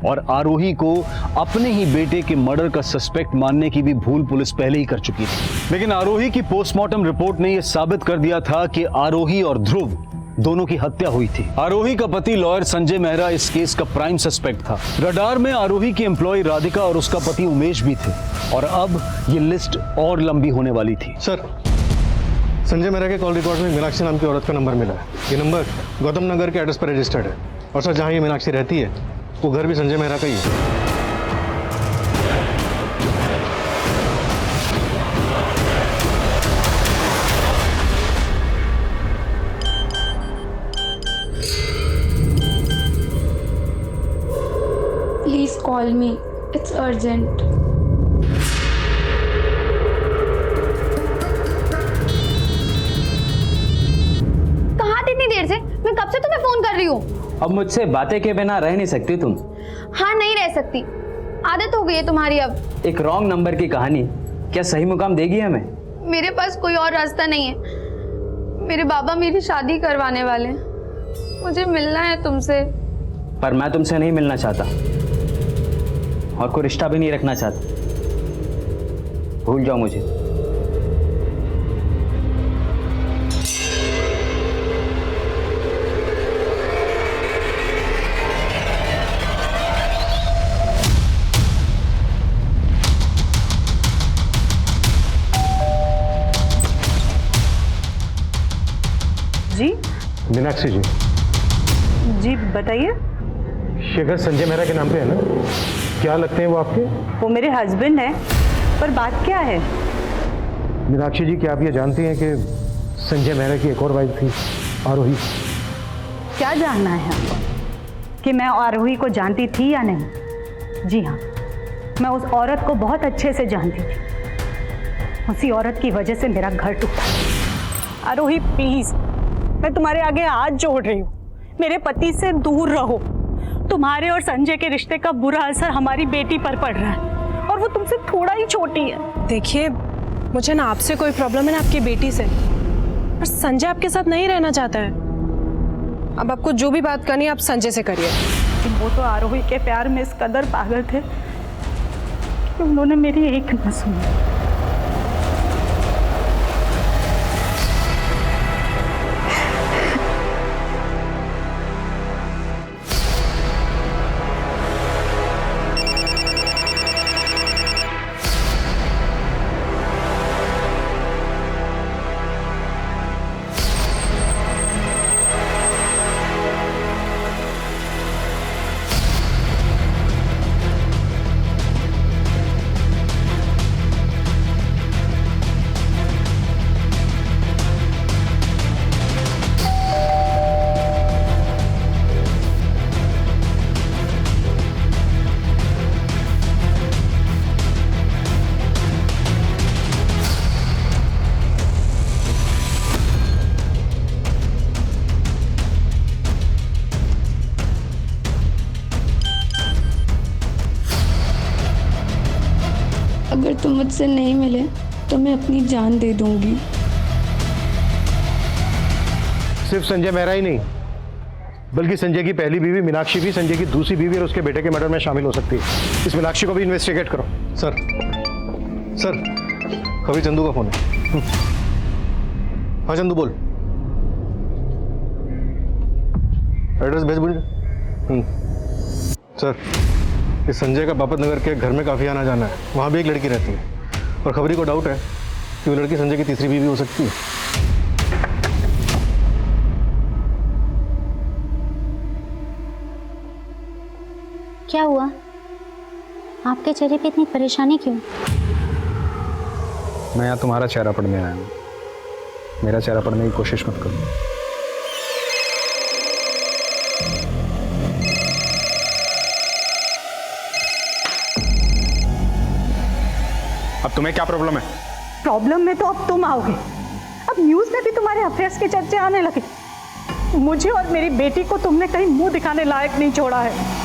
और आरोही को अपने ही बेटे के मर्डर का सस्पेक्ट मानने की भी भूल पुलिस पहले ही कर चुकी थी। लेकिन आरोही की पोस्टमार्टम रिपोर्ट ने यह साबित कर दिया था कि आरोही और ध्रुव दोनों की हत्या हुई थी। आरोही का पति लॉयर संजय मेहरा इस केस का प्राइम सस्पेक्ट था। रडार में आरोही की एम्प्लॉय राधिका और उसका पति उमेश भी थे और अब ये लिस्ट और लंबी होने वाली थी। सर, संजय मेहरा के कॉल रिकॉर्ड में मीनाक्षी नाम की औरत का नंबर मिला है। ये नंबर गौतम नगर के एड्रेस पर रजिस्टर्ड है और सर जहाँ ये मीनाक्षी रहती है वो घर भी संजय मेहरा का ही है। Please call me. It's urgent. कहाँ थे इतनी देर से? मैं कब से तुम्हें फोन कर रही हूँ। अब मुझसे बातें के बिना रह नहीं सकती तुम? हाँ, नहीं रह सकती। आदत हो गई है तुम्हारी अब। एक रॉन्ग नंबर की कहानी क्या सही मुकाम देगी हमें? मेरे पास कोई और रास्ता नहीं है। मेरे बाबा मेरी शादी करवाने वाले हैं। मुझे मिलना है तुमसे। पर मैं तुमसे नहीं मिलना चाहता और कोई रिश्ता भी नहीं रखना चाहता। भूल जाओ मुझे। जी मीनाक्षी जी। जी बताइए। शेखर संजय मेहरा के नाम पे है ना? क्या लगते हैं वो आपके? वो मेरे हस्बैंड हैं, पर बात क्या है? मीनाक्षी जी, क्या आप ये जानती हैं कि संजय मेहरा की एक और वाइफ थी, आरोही? क्या जानना है आपको कि मैं आरोही को जानती थी या नहीं? जी हाँ, मैं उस औरत को बहुत अच्छे से जानती थी। उसी औरत की वजह से मेरा घर टूटा। आरोही प्लीज, मैं तुम्हारे आगे हाथ जोड़ रही हूँ, मेरे पति से दूर रहो। तुम्हारे और संजय के रिश्ते का बुरा असर हमारी बेटी पर पड़ रहा है और वो तुमसे थोड़ा ही छोटी है। देखिए, मुझे ना आपसे कोई प्रॉब्लम है ना आपकी बेटी से, पर संजय आपके साथ नहीं रहना चाहता है। अब आपको जो भी बात करनी है आप संजय से करिए। वो तो आरोही के प्यार में इस कदर पागल थे कि उन्होंने मेरी एक न सुनी। मुझसे नहीं मिले तो मैं अपनी जान दे दूंगी। सिर्फ संजय मेहरा ही नहीं, बल्कि संजय की पहली बीवी मीनाक्षी भी संजय की दूसरी बीवी और उसके बेटे के मर्डर में शामिल हो सकती है। इस मीनाक्षी को भी इन्वेस्टिगेट करो। सर कभी चंदू का फोन है। हाँ चंदू बोल। एड्रेस भेज बोल। सर, इस संजय का बापत नगर के घर में काफ़ी आना जाना है। वहाँ भी एक लड़की रहती है और खबरी को डाउट है कि वो लड़की संजय की तीसरी बीवी हो सकती है। क्या हुआ? आपके चेहरे पे इतनी परेशानी क्यों? मैं यहाँ तुम्हारा चेहरा पढ़ने आया हूँ, मेरा चेहरा पढ़ने की कोशिश मत करो। अब तुम्हें क्या प्रॉब्लम है? प्रॉब्लम में तो अब तुम आओगे। अब न्यूज़ में भी तुम्हारे अफेयर्स के चर्चे आने लगे। मुझे और मेरी बेटी को तुमने कहीं मुंह दिखाने लायक नहीं छोड़ा है।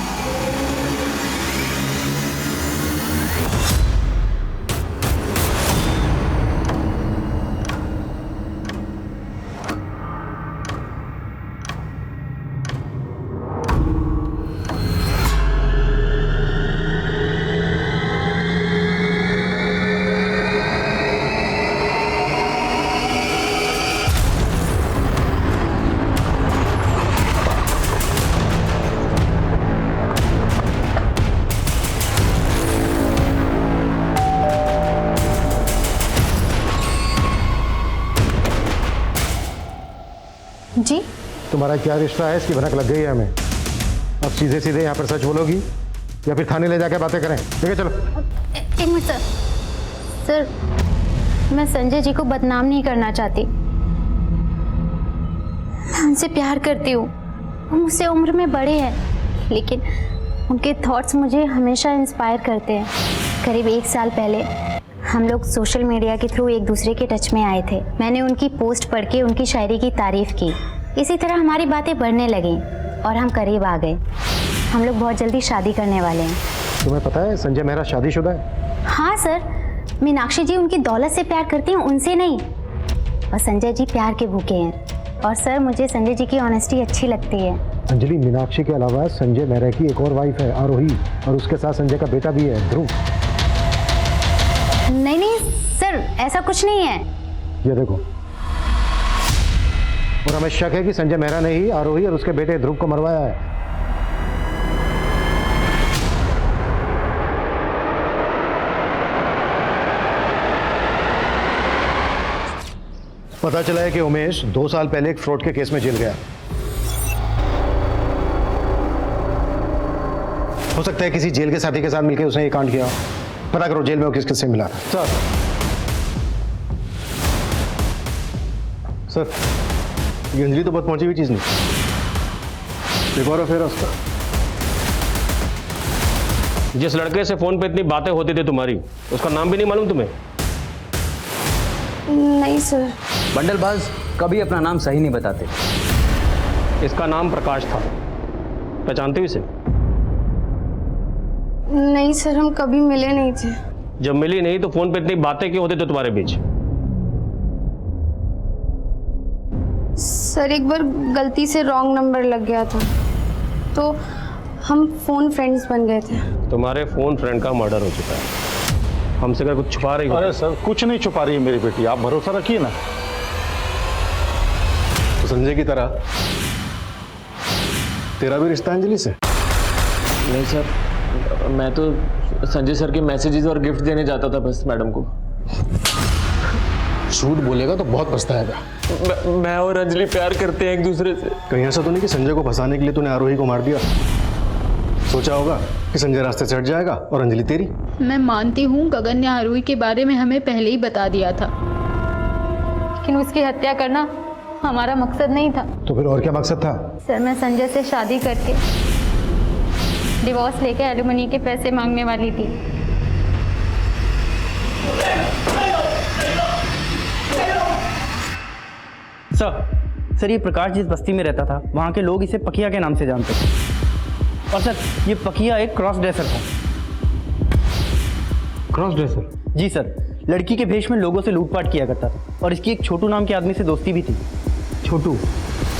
जी? तुम्हारा क्या रिश्ता है इसकी भनक लग गई है हमें। अब सीधे सीधे यहाँ पर सच बोलोगी या फिर थाने ले जाकर बातें करें? ठीक है चलो। एक मिनट सर, मैं संजय जी को बदनाम नहीं करना चाहती। मैं उनसे प्यार करती हूँ, वो मुझसे उम्र में बड़े हैं, लेकिन उनके थॉट्स मुझे हमेशा इंस्पायर करते हैं। करीब 1 साल पहले हम लोग सोशल मीडिया के थ्रू एक दूसरे के टच में आए थे। मैंने उनकी पोस्ट पढ़ के उनकी शायरी की तारीफ की। इसी तरह हमारी बातें बढ़ने लगीं और हम करीब आ गए। हम लोग बहुत जल्दी शादी करने वाले हैं। तुम्हें पता है संजय मेहरा शादीशुदा है? हाँ सर, मीनाक्षी जी उनकी दौलत से प्यार करती हैं, उनसे नहीं। और संजय जी प्यार के भूखे हैं। और सर, मुझे संजय जी की ऑनेस्टी अच्छी लगती है। अंजलि, मीनाक्षी के अलावा संजय मेहरा की एक और वाइफ है, आरोही, और उसके साथ संजय का बेटा भी है, ध्रुव। नहीं सर, ऐसा कुछ नहीं है। ये देखो, और हमें शक है कि संजय मेहरा ने ही आरोही और उसके बेटे ध्रुव को मरवाया है। पता चला है कि उमेश 2 साल पहले एक फ्रॉड के केस में जेल गया। हो सकता है किसी जेल के साथी के साथ मिलकर उसने ये कांड किया। पता करो जेल में वो किस किस से मिला था। सर, ये अंजलि तो बहुत पहुंची हुई चीज नहीं। एक और अफेयर है उसका। जिस लड़के से फोन पे इतनी बातें होती थी तुम्हारी, उसका नाम भी नहीं मालूम तुम्हें? नहीं सर। बंडलबाज कभी अपना नाम सही नहीं बताते। इसका नाम प्रकाश था, पहचानते हो इसे? नहीं सर, हम कभी मिले नहीं थे। जब मिली नहीं तो फोन पे इतनी बातें क्यों होती थी तुम्हारे बीच? सर, एक बार गलती से रॉन्ग नंबर लग गया था, तो हम फोन फ्रेंड्स बन गए थे। तुम्हारे फोन फ्रेंड का मर्डर हो चुका है। हमसे क्या कुछ छुपा रही हो? अरे सर, कुछ नहीं छुपा रही है मेरी बेटी, आप भरोसा रखिए ना। तो संजय की तरह तेरा भी रिश्ता अंजलि से? नहीं सर, मैं तो संजय सर के मैसेजेस और गिफ्ट देने जाता था बस मैडम को। झूठ बोलेगा तो बहुत पछताएगा। मैं और अंजलि प्यार करते हैं एक दूसरे से। कहीं ऐसा तो नहीं कि संजय को फंसाने के लिए तूने आरोही को मार दिया? सोचा होगा कि संजय रास्ते से हट जाएगा और अंजलि तेरी। मैं मानती हूँ गगन ने आरोही के बारे में हमें पहले ही बता दिया था, लेकिन उसकी हत्या करना हमारा मकसद नहीं था। तो फिर और क्या मकसद था? सर, मैं संजय से शादी करके डिवोर्स लेके एलिमनी के पैसे मांगने वाली थी। सर, ये प्रकाश जिस बस्ती में रहता था वहाँ के लोग इसे पकिया के नाम से जानते थे। और सर, ये पकिया एक क्रॉस ड्रेसर था। Cross dresser? जी सर, लड़की के भेष में लोगों से लूटपाट किया करता था और इसकी एक छोटू नाम के आदमी से दोस्ती भी थी। छोटू,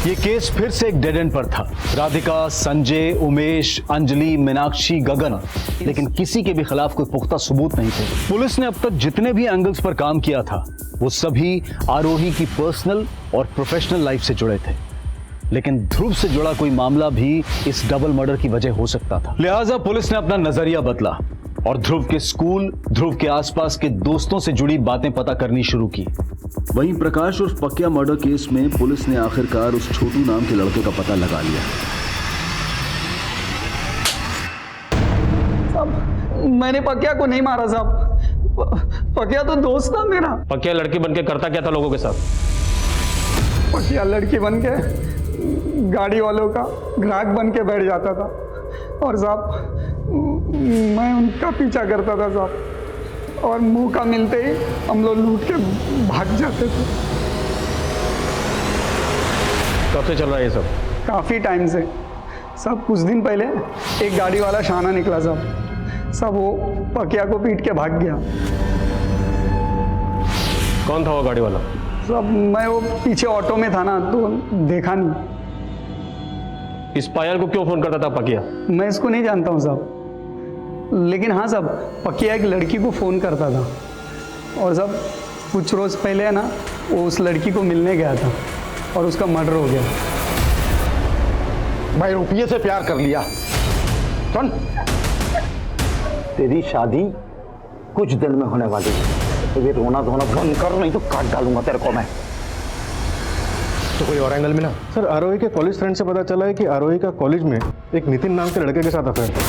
ये केस फिर से एक डेड एंड पर था। राधिका, संजय, उमेश, अंजलि, मीनाक्षी, गगन, लेकिन किसी के भी खिलाफ कोई पुख्ता सबूत नहीं थे। पुलिस ने अब तक जितने भी एंगल्स पर काम किया था वो सभी आरोही की पर्सनल और प्रोफेशनल लाइफ से जुड़े थे, लेकिन ध्रुव से जुड़ा कोई मामला भी इस डबल मर्डर की वजह हो सकता था। लिहाजा पुलिस ने अपना नजरिया बदला और ध्रुव के स्कूल, ध्रुव के आसपास के दोस्तों से जुड़ी बातें पता करनी शुरू की। वहीं प्रकाश और पकिया मर्डर केस में पुलिस ने आखिरकार उस छोटू नाम के लड़के का पता लगा लिया। मैंने पकिया को नहीं मारा साहब, पकिया तो दोस्त था मेरा। पकिया लड़की बनके करता क्या था लोगों के साथ? पकिया लड़की बन के गाड़ी वालों का ग्राहक बन के बैठ जाता था और साहब मैं उनका पीछा करता था साहब, और मुंह का मिलते ही हम लोग लूट के भाग जाते थे। कब से चल रहा है ये सब? काफ़ी टाइम से सब। कुछ दिन पहले एक गाड़ी वाला शाना निकला सब वो पकिया को पीट के भाग गया। कौन था वो गाड़ी वाला? सब मैं वो पीछे ऑटो में था ना, तो देखा नहीं। इस पायल को क्यों फोन करता था पकिया? मैं इसको नहीं जानता हूँ साहब, लेकिन हाँ साहब, पकिया एक लड़की को फ़ोन करता था और सब कुछ रोज़ पहले है ना वो उस लड़की को मिलने गया था और उसका मर्डर हो गया। भाई रुपये से प्यार कर लिया। सुन, तेरी शादी कुछ दिन में होने वाली है, तो ये रोना धोना बंद कर, नहीं तो काट डालूंगा तेरे को मैं। तो कोई और एंगल मिला? सर, आरोही के कॉलेज फ्रेंड से पता चला है कि आरोही का कॉलेज में एक नितिन नाम के लड़के के साथ अफेयर था।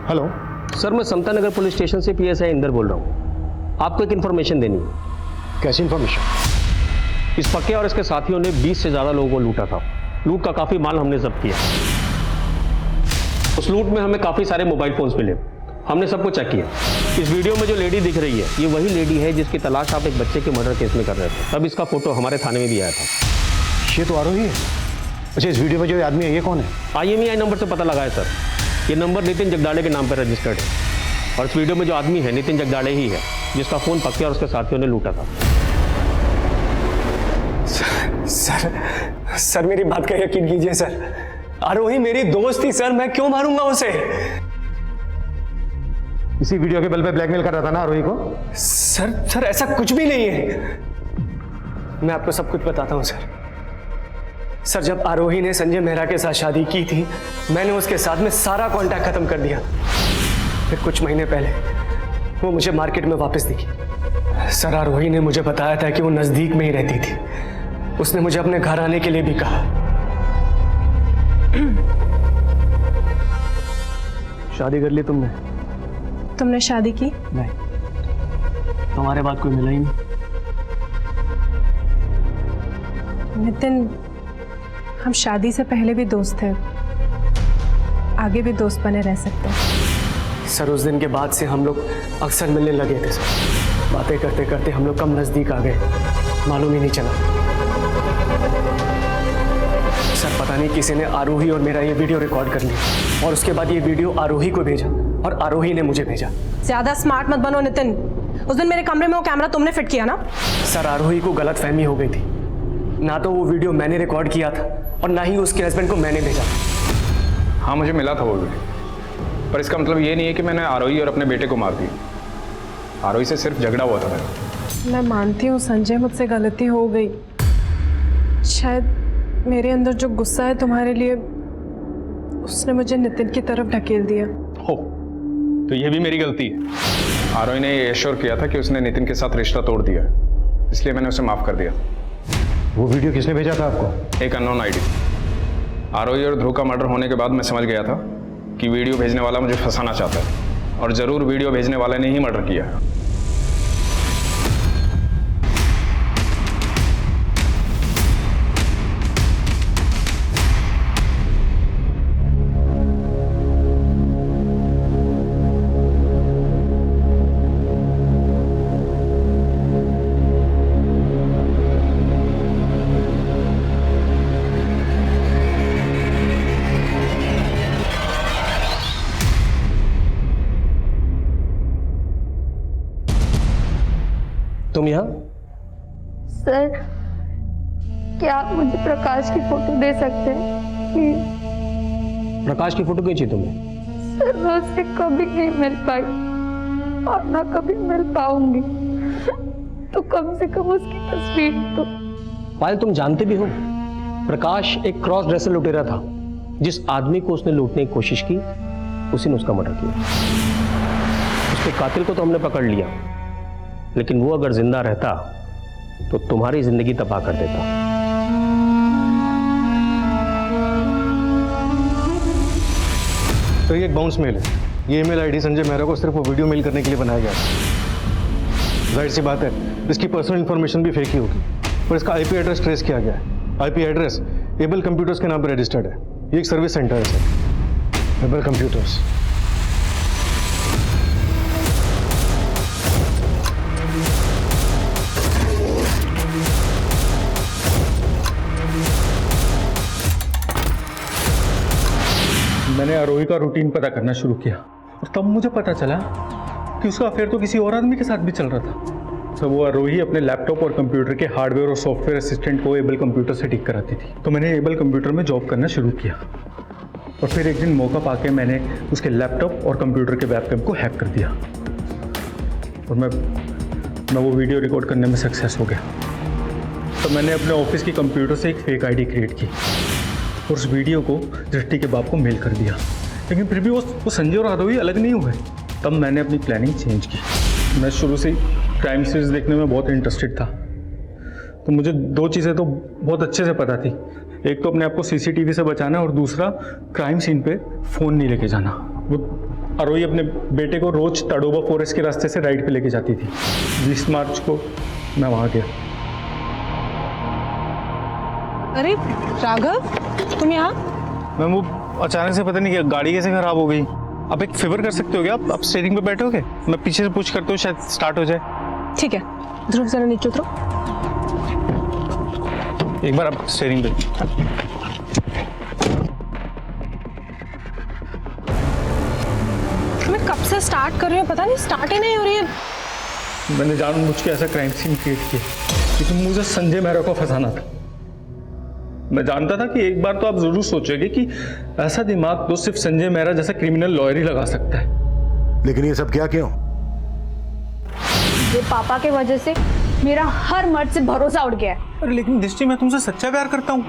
हेलो सर, मैं समता नगर पुलिस स्टेशन से PSI इंदर बोल रहा हूँ। आपको एक इन्फॉर्मेशन देनी है। कैसी इन्फॉर्मेशन? इस पक्के और इसके साथियों ने 20 से ज़्यादा लोगों को लूटा था। लूट का काफ़ी माल हमने जब्त किया। उस लूट में हमें काफ़ी सारे मोबाइल फोन्स मिले। हमने सबको चेक किया। इस वीडियो में जो लेडी दिख रही है, ये वही लेडी है जिसकी तलाश आप एक बच्चे के मर्डर केस में कर रहे थे। तब इसका फोटो हमारे थाने में भी आया था। ये तो आरोही है। अच्छा, इस वीडियो में जो आदमी है ये कौन है? IMEI नंबर से पता लगा है सर। ये नंबर नितिन जगदाड़े के नाम पर रजिस्टर्ड है और इस वीडियो में जो आदमी है नितिन जगदाड़े ही है जिसका फोन पक्के और उसके साथियों ने लूटा था। सर मेरी बात का यकीन कीजिए सर, आरोही मेरी दोस्त थी सर, मैं क्यों मारूंगा उसे? इसी वीडियो के बल पे ब्लैकमेल कर रहा था ना आरोही को? सर ऐसा कुछ भी नहीं है। मैं आपको सब कुछ बताता हूँ सर, जब आरोही ने संजय मेहरा के साथ शादी की थी, मैंने उसके साथ में सारा कांटेक्ट खत्म कर दिया। फिर कुछ महीने पहले वो मुझे मार्केट में वापस दिखी। सर, आरोही ने मुझे बताया था कि वो नजदीक में ही रहती थी। उसने मुझे अपने घर आने के लिए भी कहा। शादी कर ली तुमने? तुमने शादी की? नहीं, तुम्हारे बाद कोई मिला ही नहीं। नितिन, हम शादी से पहले भी दोस्त थे, आगे भी दोस्त बने रह सकते हैं। सर, उस दिन के बाद से हम लोग अक्सर मिलने लगे थे सर। बातें करते करते हम लोग कम नज़दीक आ गए, मालूम ही नहीं चला। सर, पता नहीं किसी ने आरोही और मेरा ये वीडियो रिकॉर्ड कर लिया और उसके बाद ये वीडियो आरोही को भेजा और आरोही ने मुझे भेजा। ज्यादा स्मार्ट मत बनो नितिन। उस दिन मेरे कमरे में वो कैमरा तुमने फिट किया ना? सर, आरोही को गलतफहमी हो गई थी। ना तो वो वीडियो मैंने रिकॉर्ड किया था और ना ही उसके हस्बैंड को मैंने भेजा। हाँ, मुझे मिला था वो वीडियो, पर इसका मतलब ये नहीं है कि मैंने आरोही और अपने बेटे को मार दिया। आरोही से सिर्फ झगड़ा हुआ था मेरा। मैं मानती हूँ संजय, मुझसे गलती हो गई। शायद मेरे अंदर जो गुस्सा है तुम्हारे लिए, उसने मुझे नितिन की तरफ ढकेल दिया। हो, तो ये भी मेरी गलती है। आरोही ने ये एश्योर किया था कि उसने नितिन के साथ रिश्ता तोड़ दिया, इसलिए मैंने उसे माफ कर दिया। वो वीडियो किसने भेजा था आपको? एक अननोन आईडी। आरोही और ध्रुव का मर्डर होने के बाद मैं समझ गया था कि वीडियो भेजने वाला मुझे फंसाना चाहता है, और जरूर वीडियो भेजने वाले ने ही मर्डर किया है। तुम यहाँ? सर, क्या आप मुझे प्रकाश की फोटो दे सकते हैं प्लीज? प्रकाश की फोटो क्यों चाहिए तुम्हें? सर, मैं उससे कभी नहीं मिल पाई और ना कभी मिल पाऊंगी, तो कम से कम उसकी तस्वीर तो। पायल, तुम जानते भी हो प्रकाश एक क्रॉस ड्रेसर लुटेरा था। जिस आदमी को उसने लूटने की कोशिश की उसी ने उसका मर्डर किया। उसके कातिल को तो हमने पकड़ लिया, लेकिन वो अगर जिंदा रहता तो तुम्हारी जिंदगी तबाह कर देता। तो ये एक बाउंस मेल है। ये ईमेल आईडी संजय मेहरा को सिर्फ वो वीडियो मेल करने के लिए बनाया गया है। जाहिर सी बात है इसकी पर्सनल इंफॉर्मेशन भी फेक ही होगी, पर इसका आईपी एड्रेस ट्रेस किया गया है। आईपी एड्रेस एबल कंप्यूटर्स के नाम पर रजिस्टर्ड है। ये एक सर्विस सेंटर है सर, एबल कंप्यूटर्स। मैंने आरोही का रूटीन पता करना शुरू किया और तब मुझे पता चला कि उसका अफेयर तो किसी और आदमी के साथ भी चल रहा था। तो वो आरोही अपने लैपटॉप और कंप्यूटर के हार्डवेयर और सॉफ्टवेयर असिस्टेंट को एबल कंप्यूटर से ठीक कराती थी। तो मैंने एबल कंप्यूटर में जॉब करना शुरू किया और फिर एक दिन मौका पाके मैंने उसके लैपटॉप और कंप्यूटर के वेबकैम को हैक कर दिया और मैं वो वीडियो रिकॉर्ड करने में सक्सेस हो गया। तो मैंने अपने ऑफिस की कंप्यूटर से एक फेक आईडी क्रिएट की और उस वीडियो को दृष्टि के बाप को मेल कर दिया, लेकिन फिर भी वो संजय और आरोही अलग नहीं हुए। तब मैंने अपनी प्लानिंग चेंज की। मैं शुरू से ही क्राइम सीरीज देखने में बहुत इंटरेस्टेड था, तो मुझे दो चीज़ें तो बहुत अच्छे से पता थी। एक तो अपने आप को सीसीटीवी से बचाना और दूसरा क्राइम सीन पे फ़ोन नहीं लेके जाना। वो आरोही अपने बेटे को रोज तड़ोबा फॉरेस्ट के रास्ते से राइड पे लेके जाती थी। 20 मार्च को मैं वहाँ गया। अरे राघव, तुम यहाँ? मैम वो अचानक से पता नहीं क्या गाड़ी कैसे खराब हो गई। आप एक फेवर कर सकते हो क्या? आप स्टीयरिंग पे बैठोगे, मैं पीछे से पुश करता हूँ, शायद स्टार्ट हो जाए। ठीक है, ध्रुव जरा नीचे उतरो। एक बार आप स्टीयरिंग पे। मैं कब से स्टार्ट कर रही हूँ, पता नहीं स्टार्ट ही नहीं हो रही है। मैंने जानबूझ के ऐसा क्राइम सीन क्रिएट किया क्योंकि मुझे संजय मेहरा को फंसाना था। मैं जानता था कि एक बार तो आप जरूर सोचोगे कि ऐसा दिमाग तो सिर्फ संजय मेहरा जैसा क्रिमिनल लॉयर ही लगा सकता है। लेकिन ये सब क्या क्यों? ये पापा के वजह से मेरा हर मर्द से भरोसा उठ गया है। अरे लेकिन दृष्टि, मैं तुमसे सच्चा प्यार करता हूँ,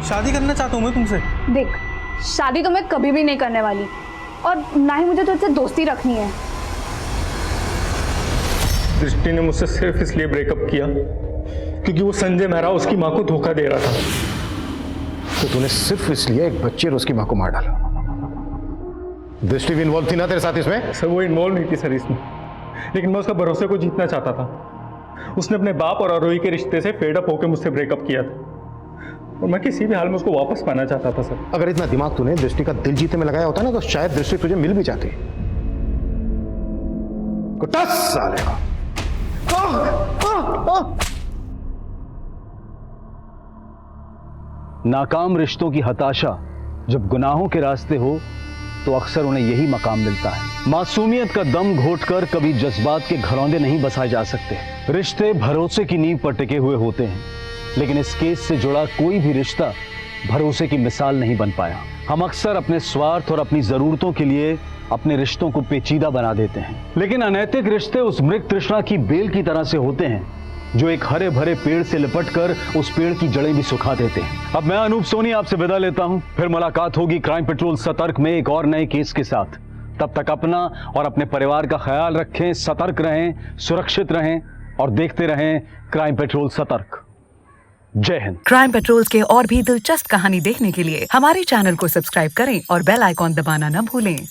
शादी करना चाहता हूँ मैं तुमसे। देख, शादी तो मैं कभी भी नहीं करने वाली और ना ही मुझे तुझसे दोस्ती रखनी है। दृष्टि ने मुझसे सिर्फ इसलिए ब्रेकअप किया क्योंकि वो संजय मेहरा उसकी माँ को धोखा दे रहा था। तो तूने सिर्फ इसलिए एक बच्चे और उसकी माँ को मार डाला? दृष्टि भी इन्वॉल्व थी ना तेरे साथ इसमें? सर वो इन्वॉल्व नहीं थी सर इसमें, लेकिन मैं उसका भरोसे को जीतना चाहता था। उसने अपने बाप और आरोही के रिश्ते से फेड अप होकर मुझसे ब्रेकअप किया था और मैं किसी भी हाल में उसको वापस पाना चाहता था सर। अगर इतना दिमाग तूने दृष्टि का दिल जीतने में लगाया होता ना तो शायद दृष्टि तुझे मिल भी जाती। साले का। नाकाम रिश्तों की हताशा जब गुनाहों के रास्ते हो तो अक्सर उन्हें यही मकाम मिलता है। मासूमियत का दम घोटकर कभी जज्बात के घरौंदे नहीं बसाए जा सकते। रिश्ते भरोसे की नींव पर टिके हुए होते हैं, लेकिन इस केस से जुड़ा कोई भी रिश्ता भरोसे की मिसाल नहीं बन पाया। हम अक्सर अपने स्वार्थ और अपनी जरूरतों के लिए अपने रिश्तों को पेचीदा बना देते हैं, लेकिन अनैतिक रिश्ते उस मृग तृष्णा की बेल की तरह से होते हैं जो एक हरे भरे पेड़ से लिपटकर उस पेड़ की जड़ें भी सुखा देते हैं। अब मैं अनूप सोनी आपसे विदा लेता हूं, फिर मुलाकात होगी क्राइम पेट्रोल सतर्क में एक और नए केस के साथ। तब तक अपना और अपने परिवार का ख्याल रखें, सतर्क रहें, सुरक्षित रहें और देखते रहें क्राइम पेट्रोल सतर्क। जय हिंद। क्राइम पेट्रोल के और भी दिलचस्प कहानी देखने के लिए हमारे चैनल को सब्सक्राइब करें और बेल आइकॉन दबाना न भूलें।